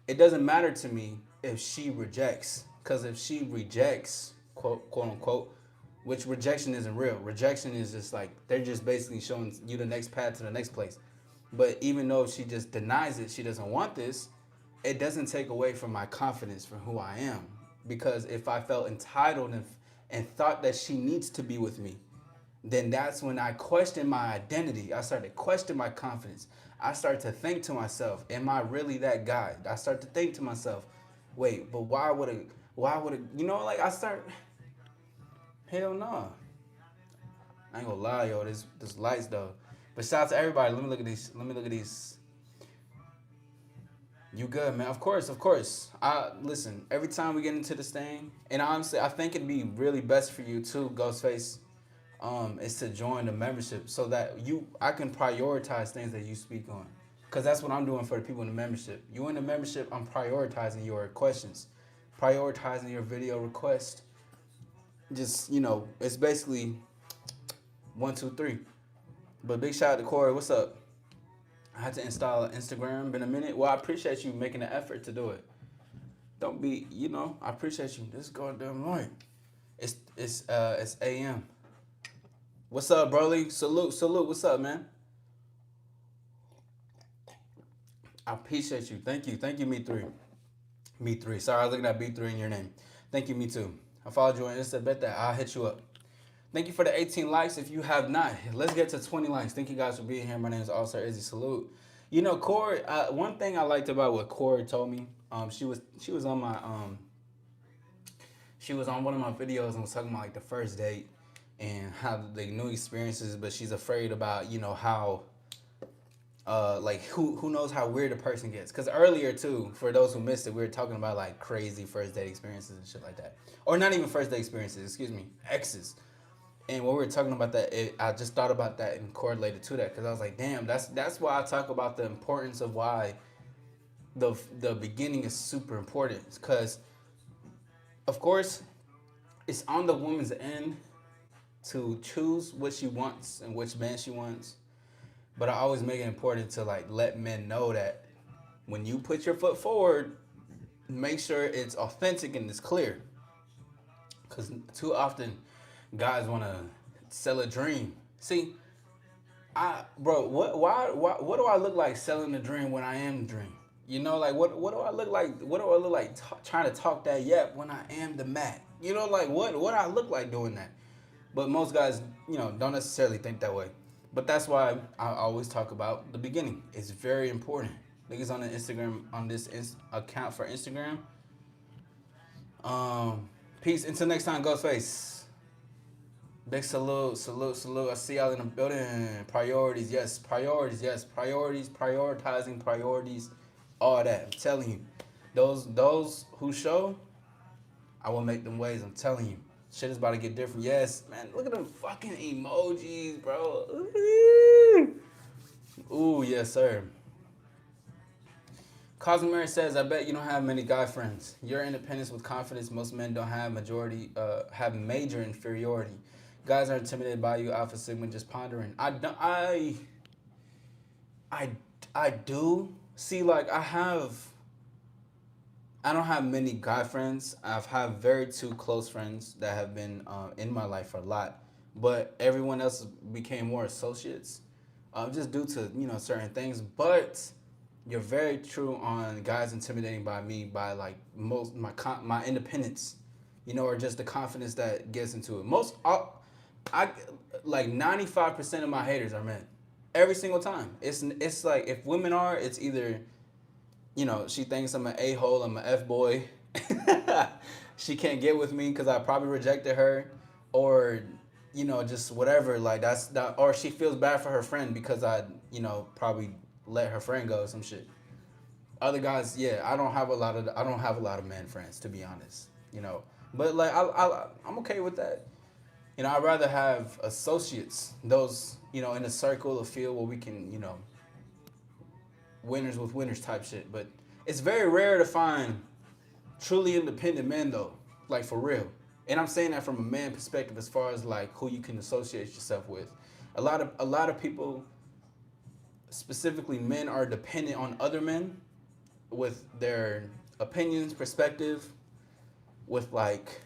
It doesn't matter to me if she rejects, because if she rejects, quote unquote, which rejection isn't real. Rejection is just like they're just basically showing you the next path to the next place. But even though she just denies it, she doesn't want this, it doesn't take away from my confidence for who I am. Because if I felt entitled and thought that she needs to be with me, then that's when I questioned my identity. I started questioning my confidence. I started to think to myself, am I really that guy? I start to think to myself, wait, but like I start, hell no. I ain't gonna lie, yo, this lights though. But shout out to everybody. Let me look at these. You good, man? Of course, of course. I listen every time we get into this thing, and honestly, I think it'd be really best for you too, Ghostface, is to join the membership so that I can prioritize things that you speak on, because that's what I'm doing for the people in the membership. You in the membership, I'm prioritizing your questions, prioritizing your video request. Just it's basically 1, 2, 3. But big shout out to Corey. What's up? I had to install Instagram. Been a minute. Well, I appreciate you making the effort to do it. Don't be, I appreciate you. This is goddamn right. It's AM. What's up, Broly? Salute. What's up, man? I appreciate you. Thank you, Me3. Sorry, I was looking at B3 in your name. Thank you, me too. I followed you on Insta. Bet that I'll hit you up. Thank you for the 18 likes. If you have not, let's get to 20 likes. Thank you guys for being here. My name is All-Star Izzy. Salute. Corey, one thing I liked about what Corey told me, she was on my she was on one of my videos and was talking about like the first date and how the new experiences, but she's afraid about, how like who knows how weird a person gets. Because earlier too, for those who missed it, we were talking about like crazy first date experiences and shit like that. Or not even first date experiences, excuse me, exes. And when we were talking about that, I just thought about that and correlated to that, because I was like, damn, that's why I talk about the importance of why the beginning is super important. Because, of course, it's on the woman's end to choose what she wants and which man she wants. But I always make it important to like let men know that when you put your foot forward, make sure it's authentic and it's clear. Because too often, guys want to sell a dream. See, what do I look like selling the dream when I am the dream? Like what do I look like? What do I look like trying to talk that yap when I am the Mac? Like what do I look like doing that? But most guys, don't necessarily think that way. But that's why I always talk about the beginning. It's very important. Niggas on the Instagram on this account for Instagram. Peace. Until next time, Ghostface. Big salute, salute, salute. I see y'all in the building. Priorities, yes. Priorities, yes. Priorities, prioritizing priorities, all that. I'm telling you. Those who show, I will make them ways. I'm telling you. Shit is about to get different. Yes, man. Look at them fucking emojis, bro. Ooh, yes, sir. Cosmic Mary says, I bet you don't have many guy friends. Your independence with confidence, most men don't have have major inferiority. Guys are intimidated by you, Alpha Sigma, just pondering. I, I do. See, like, I don't have many guy friends. I've had very two close friends that have been in my life a lot. But everyone else became more associates, just due to, certain things. But you're very true on guys intimidating by me by like most my independence, or just the confidence that gets into it. I like 95% of my haters are men, every single time. It's like if women are, it's either, she thinks I'm an a-hole, I'm an f-boy. She can't get with me because I probably rejected her, or just whatever. Like that's that, or she feels bad for her friend because I probably let her friend go or some shit. Other guys, yeah, I don't have a lot of man friends, to be honest. But like I'm okay with that. I'd rather have associates, those in a circle, a field where we can winners with winners type shit. But it's very rare to find truly independent men though, like for real. And I'm saying that from a man perspective, as far as like who you can associate yourself with. A lot of people, specifically men, are dependent on other men with their opinions, perspective, with like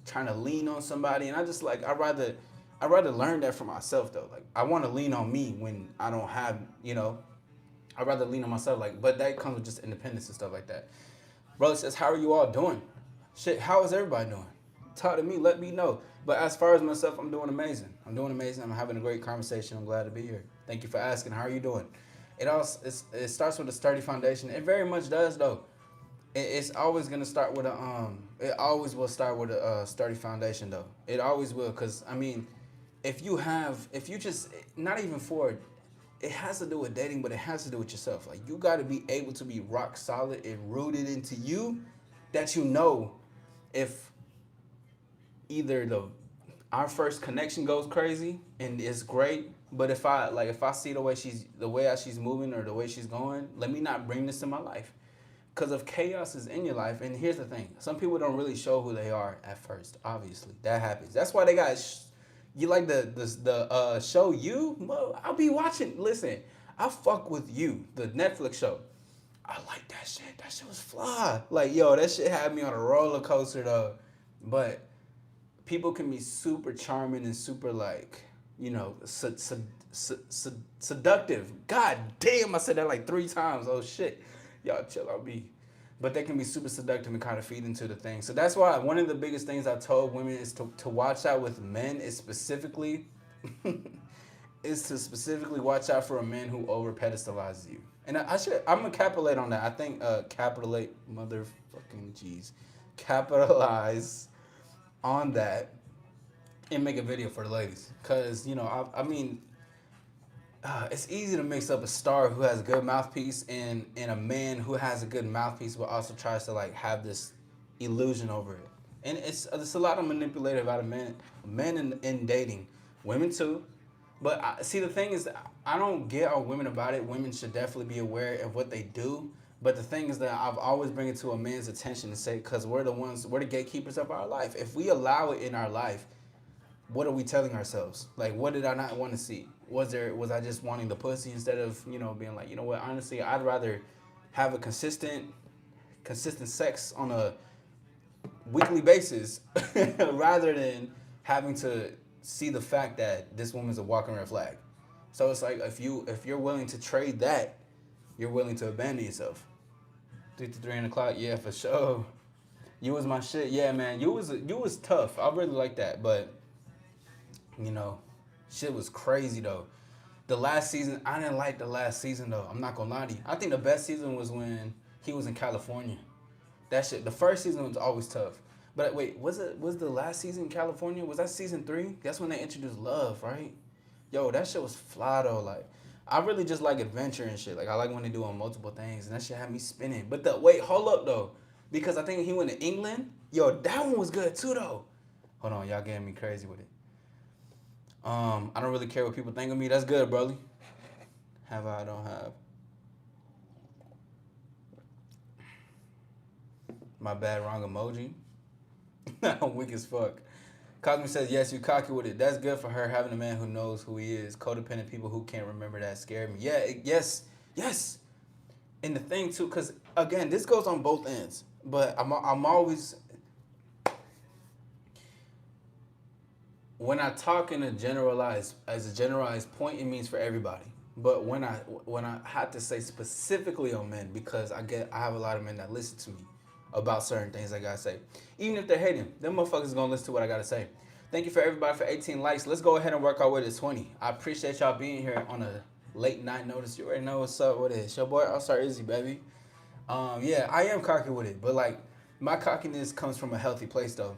trying to lean on somebody. And I just like I rather learn that for myself though. Like I want to lean on me when I don't have, I'd rather lean on myself. Like, but that comes with just independence and stuff like that. Brother says, how are you all doing? Shit, how is everybody doing? Talk to me, let me know. But as far as myself, I'm doing amazing. I'm doing amazing. I'm having a great conversation. I'm glad to be here. Thank you for asking. How are you doing? It starts with a sturdy foundation. It very much does though. It's always gonna start with it always will start with a sturdy foundation though. It always will, cause I mean, if you just not even for it has to do with dating, but it has to do with yourself. Like you got to be able to be rock solid and rooted into you, that if either our first connection goes crazy and it's great, but if I see the way she's moving or the way she's going, let me not bring this to my life. Because if chaos is in your life, and here's the thing, some people don't really show who they are at first. Obviously, that happens. That's why they got. You like the show You? Well, I'll be watching. Listen, I fuck with You, the Netflix show. I like that shit. That shit was fly. Like yo, that shit had me on a roller coaster though. But people can be super charming and super like seductive. God damn, I said that like 3 times. Oh shit, y'all chill on me. But they can be super seductive and kind of feed into the thing. So that's why one of the biggest things I told women is to watch out with men is specifically is to specifically watch out for a man who over pedestalizes you. And I'm gonna capitulate on that. I think capitulate motherfucking jeez. Capitalize on that and make a video for the ladies. Cause I mean it's easy to mix up a star who has a good mouthpiece and a man who has a good mouthpiece but also tries to like have this illusion over it. And it's a lot of manipulative out of men in dating, women too. But see, the thing is, I don't get all women about it. Women should definitely be aware of what they do. But the thing is that I've always bring it to a man's attention and say, because we're the gatekeepers of our life. If we allow it in our life, what are we telling ourselves? Like, what did I not want to see? Was I just wanting the pussy instead of being like, what? Honestly, I'd rather have a consistent sex on a weekly basis rather than having to see the fact that this woman's a walking red flag. So it's like if you're willing to trade that, you're willing to abandon yourself. 3 o'clock, yeah, for sure. You was my shit, yeah, man. You was tough. I really like that, but shit was crazy though. The last season, I didn't like the last season though. I'm not gonna lie to you. I think the best season was when he was in California. That shit. The first season was always tough. But wait, was the last season in California? Was that season 3? That's when they introduced love, right? Yo, that shit was fly though. Like, I really just like adventure and shit. Like, I like when they doing multiple things, and that shit had me spinning. But the wait, hold up though, because I think he went to England. Yo, that one was good too though. Hold on, y'all getting me crazy with it. I don't really care what people think of me. That's good, brother. Have I don't have. My bad, wrong emoji. I'm weak as fuck. Cosme says, yes, you cocky with it. That's good for her, having a man who knows who he is. Codependent people who can't remember that scared me. Yeah, yes. And the thing, too, because, again, this goes on both ends. But I'm always, when I talk in a generalized point, it means for everybody. But when I had to say specifically on men, because I have a lot of men that listen to me about certain things I gotta say. Even if they're hating, them motherfuckers gonna listen to what I gotta say. Thank you for everybody for 18 likes. Let's go ahead and work our way to 20. I appreciate y'all being here on a late night notice. You already know what's up with it. It's your boy, All-Star Izzy, baby. Yeah, I am cocky with it, but like my cockiness comes from a healthy place though.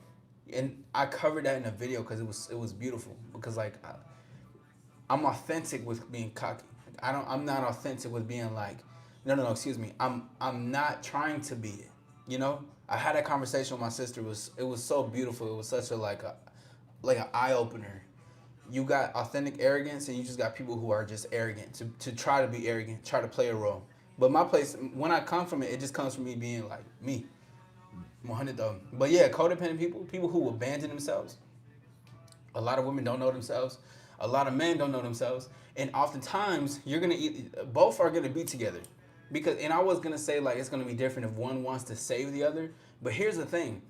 And I covered that in a video because it was beautiful. Because like I'm authentic with being cocky. I'm not authentic with being like, no, excuse me. I'm not trying to be it. You know? I had that conversation with my sister. It was so beautiful. It was such a like an eye opener. You got authentic arrogance and you just got people who are just arrogant to try to be arrogant, try to play a role. But my place, when I come from it, it just comes from me being like me. 100 though. But yeah, codependent people who abandon themselves. A lot of women don't know themselves. A lot of men don't know themselves. And oftentimes, both are gonna be together. Because, and I was gonna say like it's gonna be different if one wants to save the other. But here's the thing.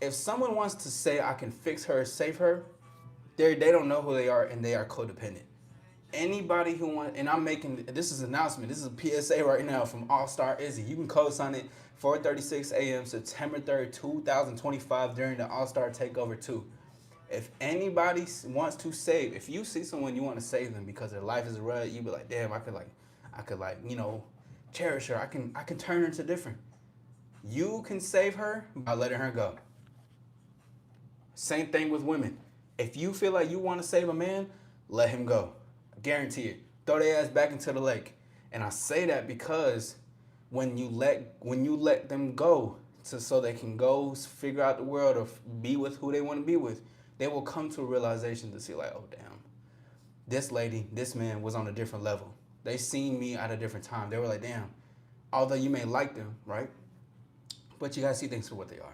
If someone wants to say I can fix her, save her, they don't know who they are and they are codependent. Anybody who wants, and I'm making, this is an announcement, this is a PSA right now from All-Star Izzy. You can co-sign it 4:36 a.m. September 3rd, 2025 during the All-Star Takeover 2. If anybody wants to save, if you see someone you want to save them because their life is a rut, you be like, damn, I could cherish her. I can turn her into different. You can save her by letting her go. Same thing with women. If you feel like you want to save a man, let him go. I guarantee it. Throw their ass back into the lake. And I say that because when you let them go so they can go figure out the world or be with who they want to be with, they will come to a realization to see like, oh damn, this lady, this man was on a different level. They seen me at a different time. They were like, damn, although you may like them, right? But you gotta see things for what they are.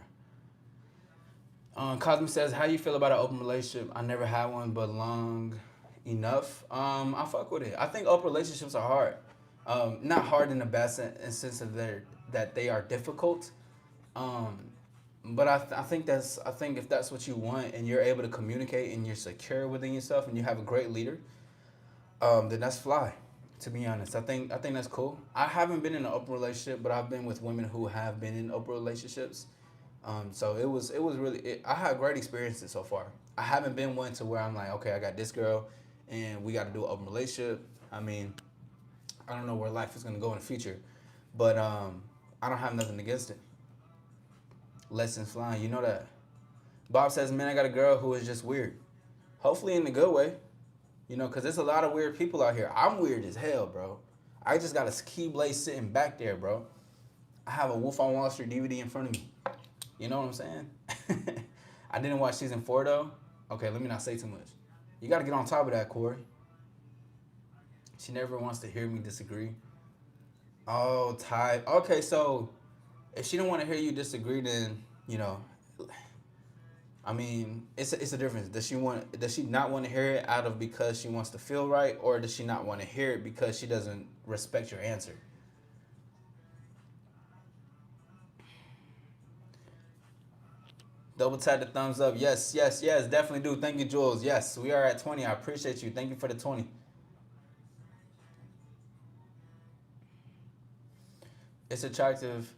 Cosme says, how you feel about an open relationship? I never had one, but long enough. I fuck with it. I think open relationships are hard. Not hard in the bad sense of that they are difficult. But I think if that's what you want and you're able to communicate and you're secure within yourself and you have a great leader, then that's fly. To be honest, I think that's cool. I haven't been in an open relationship, but I've been with women who have been in open relationships. So it was really I had great experiences so far. I haven't been one to where I'm like, okay, I got this girl, and we got to do an open relationship. I mean, I don't know where life is gonna go in the future, but I don't have nothing against it. Lessons flying, you know that. Bob says, man, I got a girl who is just weird. Hopefully in a good way. You know, because there's a lot of weird people out here. I'm weird as hell, bro. I just got a Keyblade sitting back there, bro. I have a Wolf on Wall Street DVD in front of me. You know what I'm saying? I didn't watch season 4, though. Okay, let me not say too much. You got to get on top of that, Corey. She never wants to hear me disagree. Oh, Ty. Okay, so if she don't want to hear you disagree, then, you know, I mean, it's a difference. Does she not want to hear it out of because she wants to feel right, or does she not want to hear it because she doesn't respect your answer? Double tap the thumbs up. Yes, definitely do. Thank you, Jules. Yes, we are at 20. I appreciate you. Thank you for the 20. It's attractive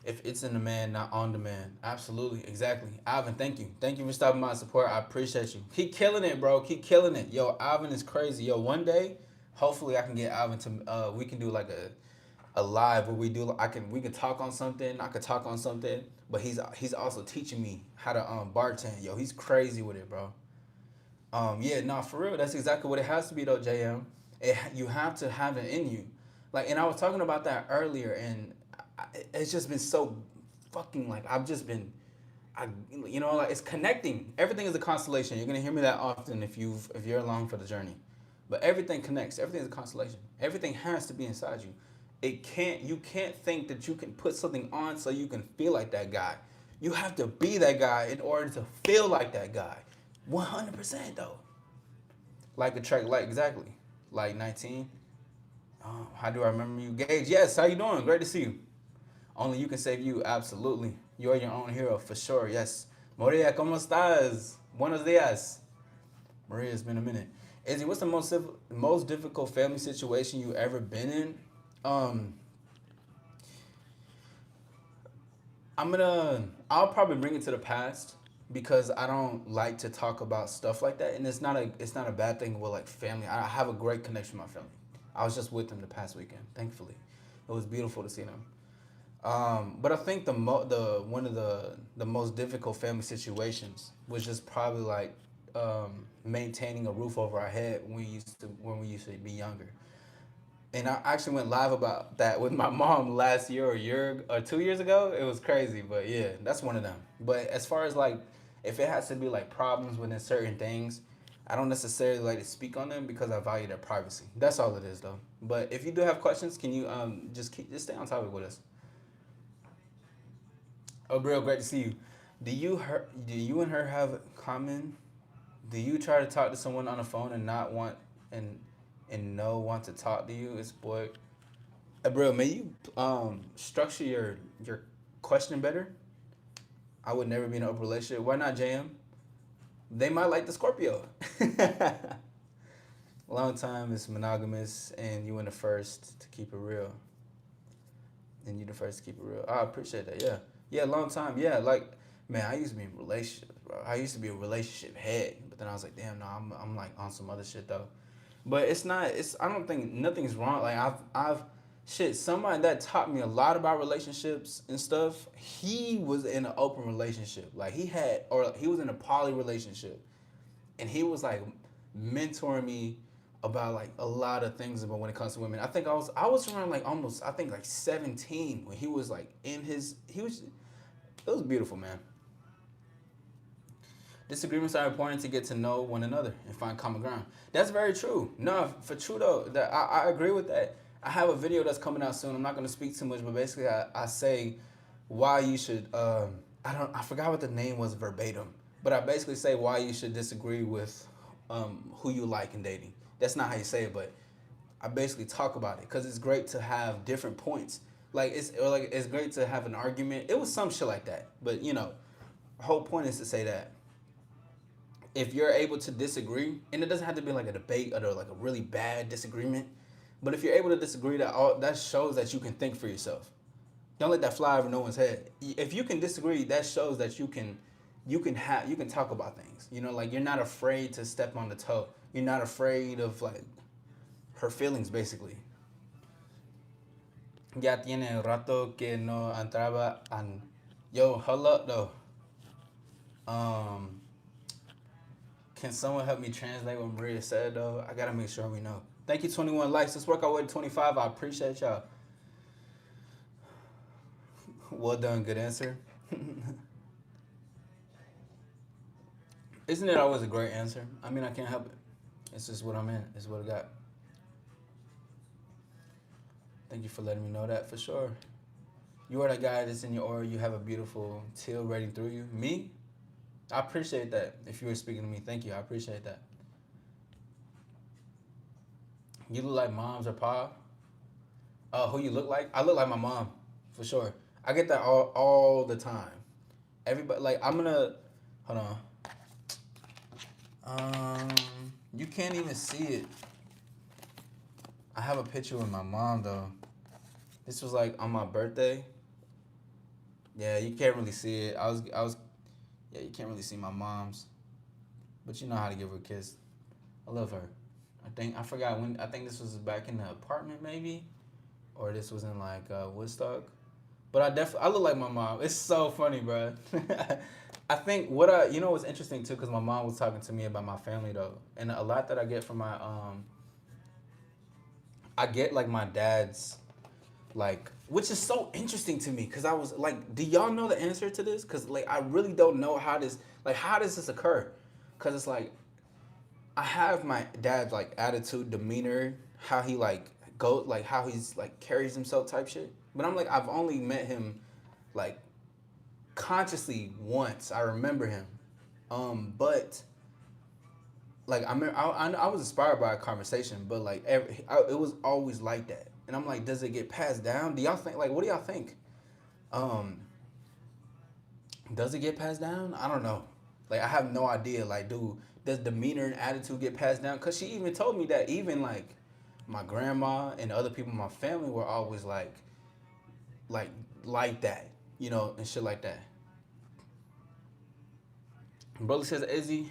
If it's in demand, not on demand. Absolutely, exactly. Alvin, thank you. Thank you for stopping by support. I appreciate you. Keep killing it, bro. Keep killing it. Yo, Alvin is crazy. Yo, one day, hopefully I can get Alvin to we can do like a live where we can talk on something. I could talk on something, but he's also teaching me how to bartend. Yo, he's crazy with it, bro. Yeah, no, for real. That's exactly what it has to be though, JM. You have to have it in you. Like, and I was talking about that earlier, and it's just been so fucking like I've just been, like it's connecting. Everything is a constellation. You're gonna hear me that often if you're along for the journey, but everything connects. Everything is a constellation. Everything has to be inside you. You can't think that you can put something on so you can feel like that guy. You have to be that guy in order to feel like that guy. 100% though. Like a track, like exactly. Like 19. How do I remember you? Gage, yes, how you doing? Great to see you. Only you can save you, absolutely. You're your own hero, for sure, yes. Maria, ¿cómo estás? Buenos días. Maria, it's been a minute. Izzy, what's the most difficult family situation you ever been in? Um, I'll probably bring it to the past because I don't like to talk about stuff like that, and it's not a bad thing with like family. I have a great connection with my family. I was just with them the past weekend, thankfully. It was beautiful to see them. But I think the one of the most difficult family situations was just probably like maintaining a roof over our head when we used to be younger. And I actually went live about that with my mom last year or year or 2 years ago. It was crazy, but yeah, that's one of them. But as far as like, if it has to be like problems within certain things, I don't necessarily like to speak on them because I value their privacy. That's all it is, though. But if you do have questions, can you just stay on topic with us? Oh, real great to see you. Do you and her have common? Do you try to talk to someone on the phone and not want and no want to talk to you? It's boy. Bro, may you structure your question better? I would never be in an open relationship. Why not, JM? They might like the Scorpio. Long time is monogamous, and you were the first to keep it real. And you the first to keep it real. I appreciate that. Yeah, yeah, long time. Yeah, like man, I used to be in relationships, bro. I used to be a relationship head, but then I was like, damn, no, I'm like on some other shit though. But it's not. It's I don't think nothing's wrong. Like I've shit. Somebody that taught me a lot about relationships and stuff. He was in an open relationship. Like he was in a poly relationship, and he was like mentoring me about like a lot of things about when it comes to women. I was around like almost I think like 17 when he was like in his he was it was beautiful, man. Disagreements are important to get to know one another and find common ground. That's very true. No, for true though, that I agree with that. I have a video that's coming out soon. I'm not gonna speak too much, but basically I say why you should. I forgot what the name was verbatim, but I basically say why you should disagree with who you like in dating. That's not how you say it, but I basically talk about it because it's great to have different points. Like it's great to have an argument. It was some shit like that, but the whole point is to say that if you're able to disagree, and it doesn't have to be like a debate or like a really bad disagreement, but if you're able to disagree, that shows that you can think for yourself. Don't let that fly over no one's head. If you can disagree, that shows that you can talk about things. Like you're not afraid to step on the toe. You're not afraid of like her feelings, basically. Ya tiene rato que no entraba an. Yo, hold up though. Um, Can someone help me translate what Maria said though? I gotta make sure we know. Thank you, 21 likes. Let's work our way to 25. I appreciate y'all. Well done, good answer. Isn't it always a great answer? I mean, I can't help it. It's just what I'm in. It's what I got. Thank you for letting me know that for sure. You are the guy that's in your aura. You have a beautiful teal rating through you. Me? I appreciate that. If you were speaking to me, thank you. I appreciate that. You look like mom's or pa. Who you look like? I look like my mom, for sure. I get that all the time. Everybody like I'm gonna hold on. You can't even see it. I have a picture with my mom though. This was like on my birthday. Yeah, you can't really see it. Yeah, you can't really see my mom's, but you know how to give her a kiss. I love her. I forgot when. I think this was back in the apartment, maybe, or this was in like Woodstock. But I look like my mom. It's so funny, bro. I think you know what's interesting too, because my mom was talking to me about my family though, and a lot that I get from I get like my dad's like, which is so interesting to me, because I was like, do y'all know the answer to this? Because like I really don't know how does this occur? Because it's like I have my dad's like attitude, demeanor, how he like how he's like carries himself type shit. But I'm like, I've only met him like consciously once. I remember him, but like I was inspired by a conversation, but like it was always like that. And I'm like, does it get passed down? Do y'all think like what do y'all think? Um, does it get passed down? I don't know. Like I have no idea. Like, does demeanor and attitude get passed down? Cause she even told me that even like my grandma and other people in my family were always like like that, and shit like that. Brother says, Izzy,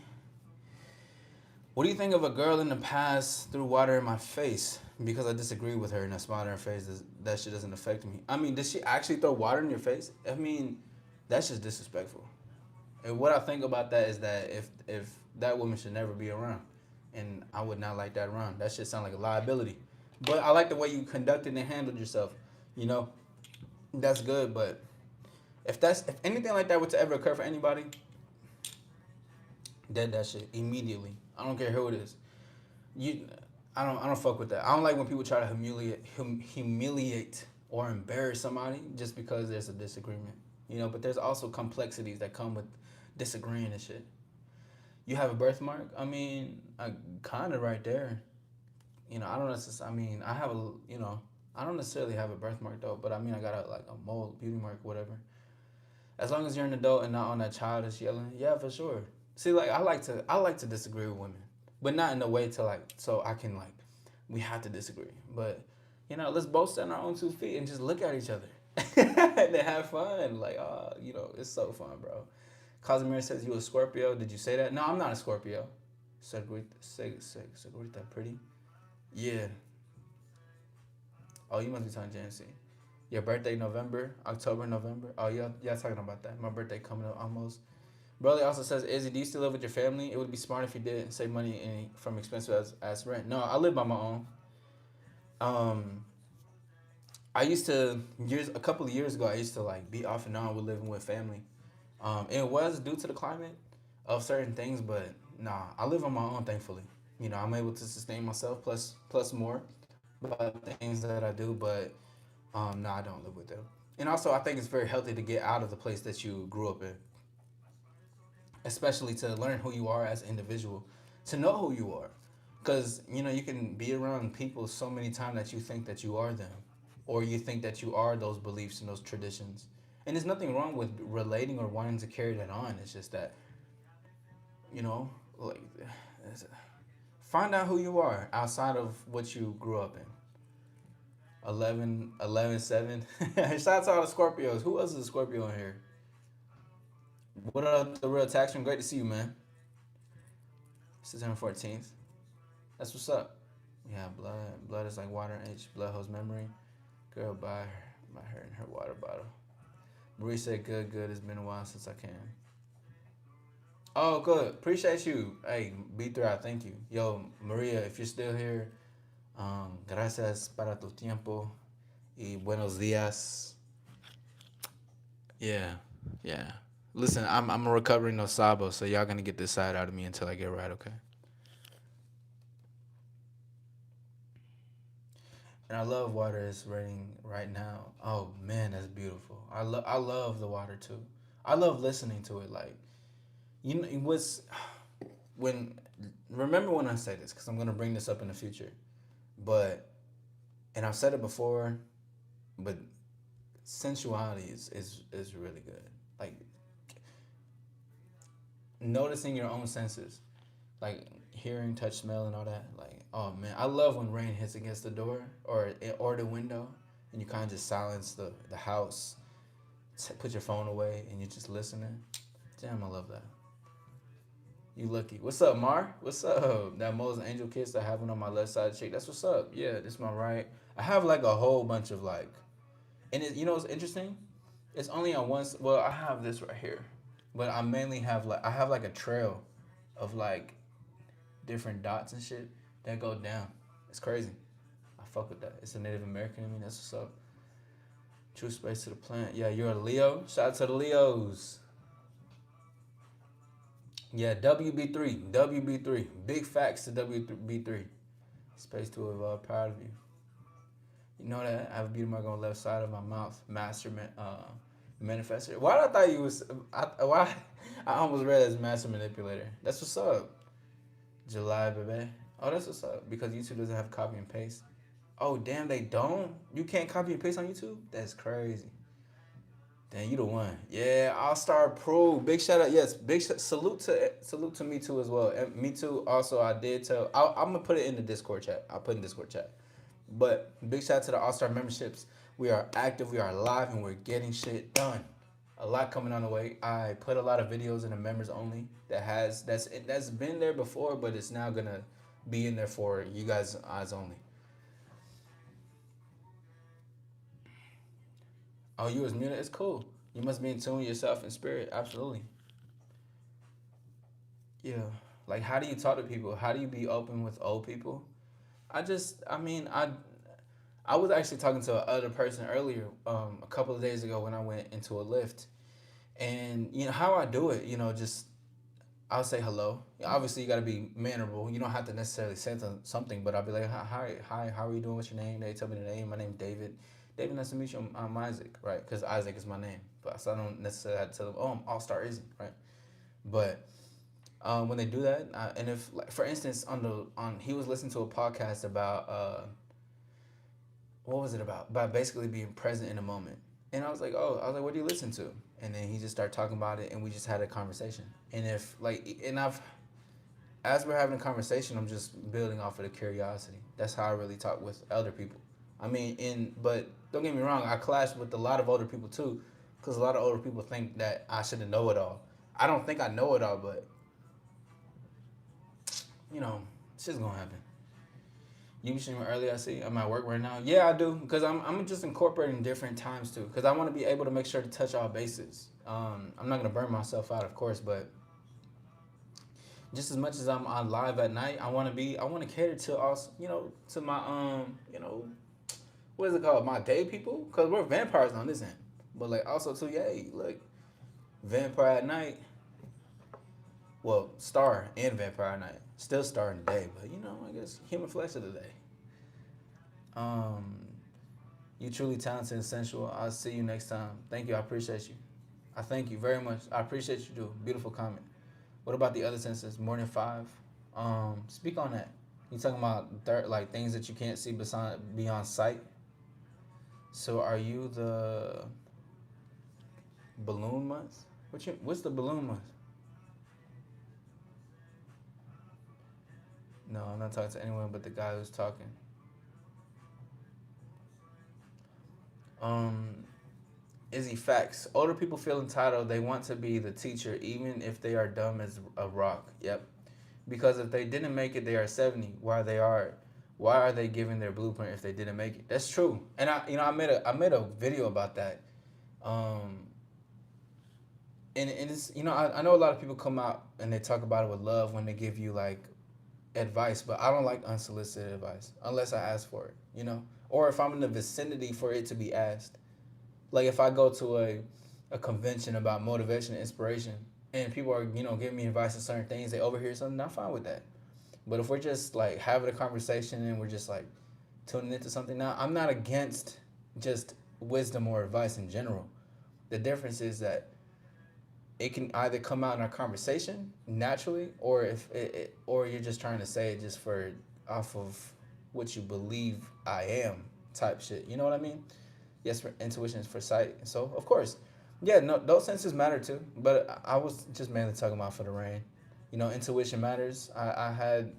what do you think of a girl in the past threw water in my face because I disagree with her and I smiled in her face? That shit doesn't affect me. I mean, did she actually throw water in your face? I mean, that's just disrespectful. And what I think about that is that if that woman should never be around, and I would not like that around. That shit sound like a liability. But I like the way you conducted and handled yourself. You know, that's good. But if anything like that were to ever occur for anybody, dead that shit immediately. I don't care who it is. You, I don't fuck with that. I don't like when people try to humiliate or embarrass somebody just because there's a disagreement. But there's also complexities that come with disagreeing and shit. You have a birthmark? I mean, I kind of right there. I don't necessarily. I mean, I have a. I don't necessarily have a birthmark though, but I mean, I got a mole, beauty mark, whatever. As long as you're an adult and not on that childish yelling, yeah, for sure. See, like I like to disagree with women, but not in a way to like so I can like we have to disagree. But let's both stand on our own 2 feet and just look at each other and have fun. Like, it's so fun, bro. Casimir says you a Scorpio. Did you say that? No, I'm not a Scorpio. Segurita, pretty. Yeah. Oh, you must be talking JMC. Your birthday November, October, November. Oh, y'all talking about that. My birthday coming up almost. Brother also says, Izzy, do you still live with your family? It would be smart if you did save money from expensive as rent. No, I live by my own. Um, I used to a couple of years ago. I used to like be off and on with living with family. It was due to the climate of certain things, but nah, I live on my own. Thankfully, I'm able to sustain myself plus more by things that I do. But no, I don't live with them. And also, I think it's very healthy to get out of the place that you grew up in, especially to learn who you are as an individual, to know who you are. Because, you can be around people so many times that you think that you are them, or you think that you are those beliefs and those traditions. And there's nothing wrong with relating or wanting to carry that on. It's just that, you know, like, find out who you are outside of what you grew up in. 11, 11, 7. Shout out to all the Scorpios. Who else is a Scorpio in here? What up, the real taxman? Great to see you, man. September 14th. That's what's up. Yeah, blood. Blood is like water. H. Blood holds memory. Girl, by her and her water bottle. Marie said, good, good. It's been a while since I came. Oh, good. Appreciate you. Hey, B3, thank you. Yo, Maria, if you're still here, gracias para tu tiempo y buenos días. Yeah, yeah. Listen, I'm a recovering no sabo, so y'all gonna get this side out of me until I get right, okay? And I love water. It's raining right now. Oh man, that's beautiful. I love the water too. I love listening to it. Like it was when remember when I say this because I'm gonna bring this up in the future. But and I've said it before, but sensuality is really good. Like noticing your own senses, like hearing, touch, smell, and all that. Like, oh man, I love when rain hits against the door or the window, and you kind of just silence the house put your phone away and you're just listening. Damn, I love that. You lucky. What's up, Mar? What's up? That Moses Angel kiss I have one on my left side cheek. That's what's up. Yeah, this is my right. I have like a whole bunch of like, and you know what's interesting? It's only on one. Well, I have this right here, but I mainly have like I have like a trail of like different dots and shit that go down. It's crazy. I fuck with that. It's a Native American in me. That's what's up. True space to the plant. Yeah, you're a Leo. Shout out to the Leos. Yeah, WB3. WB3. Big facts to WB3. Space to evolve. Proud of you. You know that I have a beauty mark on the left side of my mouth. Manifester. Why did I thought you was? Why? I almost read as master manipulator. That's what's up. July, baby. Oh, that's what's up. Because YouTube doesn't have copy and paste. Oh, damn, they don't? You can't copy and paste on YouTube? That's crazy. Damn, you the one. Yeah, All Star Pro. Big shout out. Yes, salute to me too as well. And me too. Also, I did tell. I'm gonna put it in the Discord chat. I'll put it in Discord chat. But big shout out to the All Star memberships. We are active. We are live, and we're getting shit done. A lot coming on the way. I put a lot of videos in the members only. That's been there before, but it's now gonna be in there for you guys eyes only. Oh, you was muted. It's cool. You must be in tune with yourself in spirit. Absolutely. Yeah. Like, how do you talk to people? How do you be open with old people? I mean, I was actually talking to another person earlier, a couple of days ago when I went into a lift, and you know how I do it. You know, just I'll say hello. Obviously, you got to be mannerable. You don't have to necessarily say something, but I'll be like, hi, how are you doing? What's your name? They tell me the name. My name's David. David, nice to meet you. I'm Isaac, right? Because Isaac is my name. But so I don't necessarily have to tell them, oh, I'm All Star Izzy, right? But when they do that, and if, like, for instance, he was listening to a podcast about what was it about? About basically being present in a moment. And I was like, what do you listen to? And then he just started talking about it, and we just had a conversation. And if like, and I've as we're having a conversation, I'm just building off of the curiosity. That's how I really talk with elder people. I mean, but don't get me wrong, I clash with a lot of older people too, because a lot of older people think that I shouldn't know it all. I don't think I know it all, but you know, shit's gonna happen. You be streaming early, I see. I'm at work right now. Yeah, I do, because I'm just incorporating different times too, because I want to be able to make sure to touch all bases. I'm not gonna burn myself out, of course, but just as much as I'm on live at night, I want to cater to also, to my what is it called, my day people, because we're vampires on this end, but like also too, yay, like vampire at night. Well, star and vampire at night, still star in the day, but I guess human flesh of the day. Um, you truly talented and sensual. I'll see you next time. Thank you. I appreciate you. I thank you very much. I appreciate you, too. Beautiful comment. What about the other senses? More than five. Speak on that. You talking about like things that you can't see beyond sight. So are you the balloon month? What's the balloon month? No, I'm not talking to anyone but the guy who's talking. Um, Izzy, facts. Older people feel entitled. They want to be the teacher, even if they are dumb as a rock. Yep. Because if they didn't make it, they are 70. Why are they giving their blueprint if they didn't make it? That's true. And I made a video about that. Um, and it's I know a lot of people come out and they talk about it with love when they give you like advice, but I don't like unsolicited advice unless I ask for it. Or if I'm in the vicinity for it to be asked. Like if I go to a convention about motivation and inspiration and people are, giving me advice on certain things, they overhear something, I'm fine with that. But if we're just like having a conversation and we're just like tuning into something now, I'm not against just wisdom or advice in general. The difference is that it can either come out in our conversation naturally, or if or you're just trying to say it just for off of what you believe I am type shit. You know what I mean? Yes, for intuition is for sight. So of course, yeah, no, those senses matter too. But I was just mainly talking about for the rain. Intuition matters. I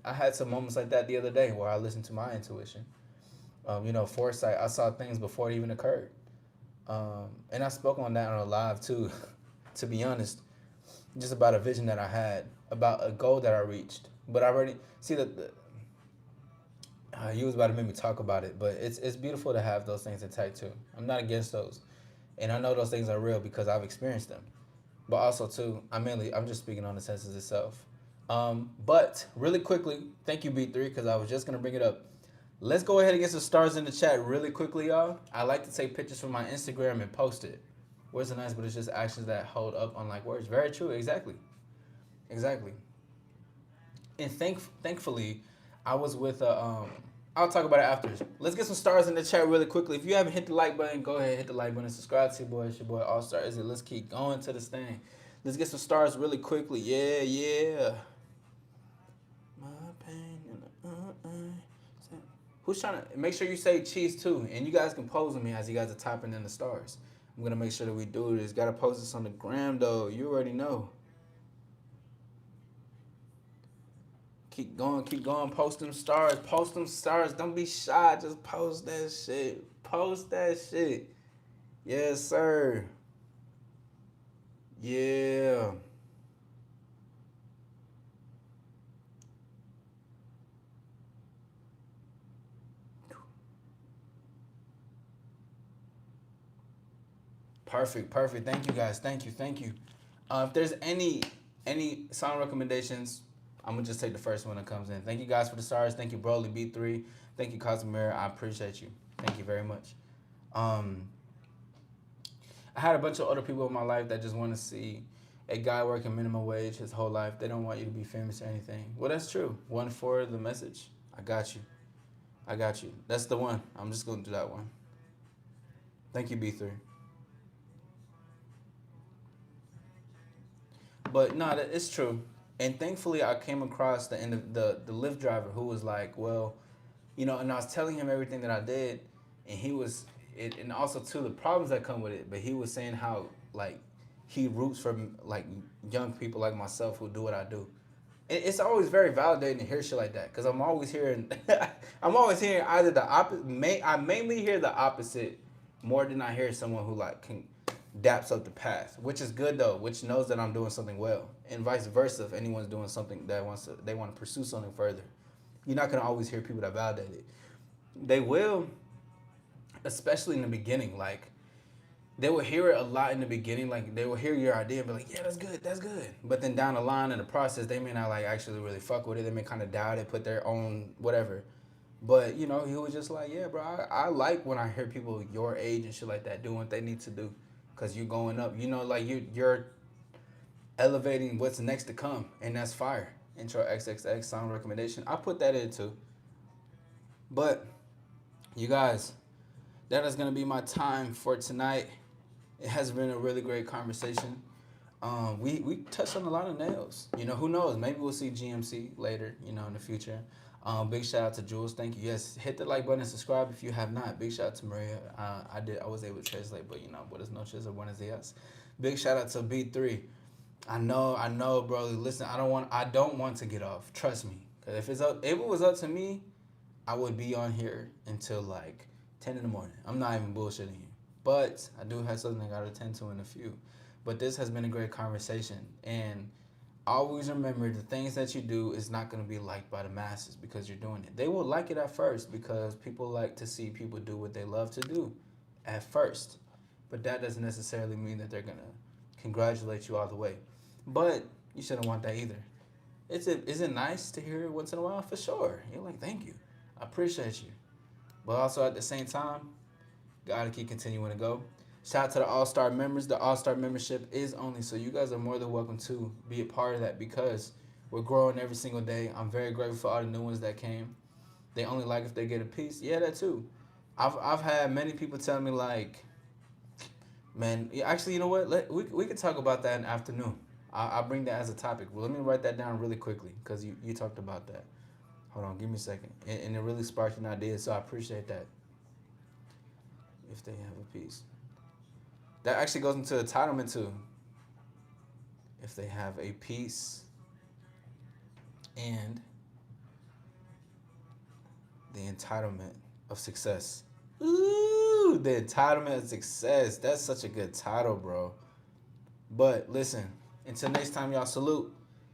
had some moments like that the other day where I listened to my intuition. Foresight. I saw things before it even occurred. And I spoke on that on a live too, to be honest, just about a vision that I had, about a goal that I reached. But I already see that you was about to make me talk about it, but it's beautiful to have those things intact too. I'm not against those, and I know those things are real because I've experienced them. But also too, I'm just speaking on the census itself. But really quickly, thank you B3 because I was just gonna bring it up. Let's go ahead and get some stars in the chat really quickly, y'all. I like to take pictures from my Instagram and post it. Words are nice, but it's just actions that hold up unlike words. Very true. Exactly. Exactly. And thankfully, I was with a. I'll talk about it after. Let's get some stars in the chat really quickly. If you haven't hit the like button, go ahead hit the like button. Subscribe to your boy. It's your boy All Star Izzy. Let's keep going to this thing. Let's get some stars really quickly. Yeah, yeah. My pain in Who's trying to make sure you say cheese too? And you guys can pose with me as you guys are typing in the stars. I'm gonna make sure that we do this. Gotta post this on the gram though. You already know. Keep going, keep going. Post them stars. Post them stars. Don't be shy. Just post that shit. Post that shit. Yes, sir. Yeah. Perfect, perfect. Thank you guys. Thank you, thank you. If there's any song recommendations, I'm gonna just take the first one that comes in. Thank you guys for the stars. Thank you, Broly B3. Thank you, Casimir. I appreciate you. Thank you very much. Um, I had a bunch of other people in my life that just want to see a guy working minimum wage his whole life. They don't want you to be famous or anything. Well, that's true. One for the message. I got you. I got you. That's the one. I'm just gonna do that one. Thank you, B3. But no, it's true. And thankfully, I came across the Lyft driver who was like, well, and I was telling him everything that I did, and he was, and also too the problems that come with it. But he was saying how like he roots for like young people like myself who do what I do. It's always very validating to hear shit like that because I'm always hearing, I'm always hearing either the opposite. I mainly hear the opposite more than I hear someone who like can daps up the path, which is good though, which knows that I'm doing something well, and vice versa. If anyone's doing something that they want to pursue something further, you're not gonna always hear people that validate it. They will, especially in the beginning. Like they will hear it a lot in the beginning. Like they will hear your idea and be like, "Yeah, that's good, that's good." But then down the line in the process, they may not like actually really fuck with it. They may kind of doubt it, put their own whatever. But he was just like, "Yeah, bro, I like when I hear people your age and shit like that doing what they need to do, cause you're going up. Like you're elevating what's next to come, and that's fire." Intro XXX song recommendation. I put that in too. But you guys, that is gonna be my time for tonight. It has been a really great conversation. We touched on a lot of nails. Who knows? Maybe we'll see GMC later. In the future. Big shout out to Jules. Thank you. Yes, hit the like button and subscribe if you have not. Big shout out to Maria. I was able to translate, but buenas noches or buenos dias. Big shout out to B3. I know, bro. Listen, I don't want to get off. Trust me. Cause if it was up to me, I would be on here until like 10 in the morning. I'm not even bullshitting you. But I do have something I gotta attend to in a few. But this has been a great conversation, and always remember the things that you do is not going to be liked by the masses because you're doing it. They will like it at first because people like to see people do what they love to do at first. But that doesn't necessarily mean that they're going to congratulate you all the way. But you shouldn't want that either. Is it nice to hear it once in a while? For sure. You're like, thank you. I appreciate you. But also at the same time, gotta keep continuing to go. Shout out to the All Star members. The All Star membership is only, so you guys are more than welcome to be a part of that because we're growing every single day. I'm very grateful for all the new ones that came. They only like if they get a piece. Yeah, that too. I've had many people tell me like, man, actually, you know what? We could talk about that in the afternoon. I'll bring that as a topic. Well, let me write that down really quickly because you talked about that. Hold on, give me a second. And it really sparked an idea, so I appreciate that. If they have a piece. That actually goes into entitlement too. If they have a piece and the entitlement of success. Ooh, the entitlement of success. That's such a good title, bro. But listen, until next time, y'all, salute.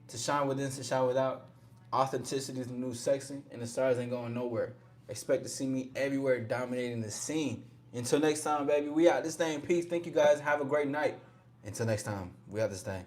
To shine within, to shine without. Authenticity is the new sexy, and the stars ain't going nowhere. Expect to see me everywhere dominating the scene. Until next time, baby, we out this thing. Peace. Thank you guys. Have a great night. Until next time, we out this thing.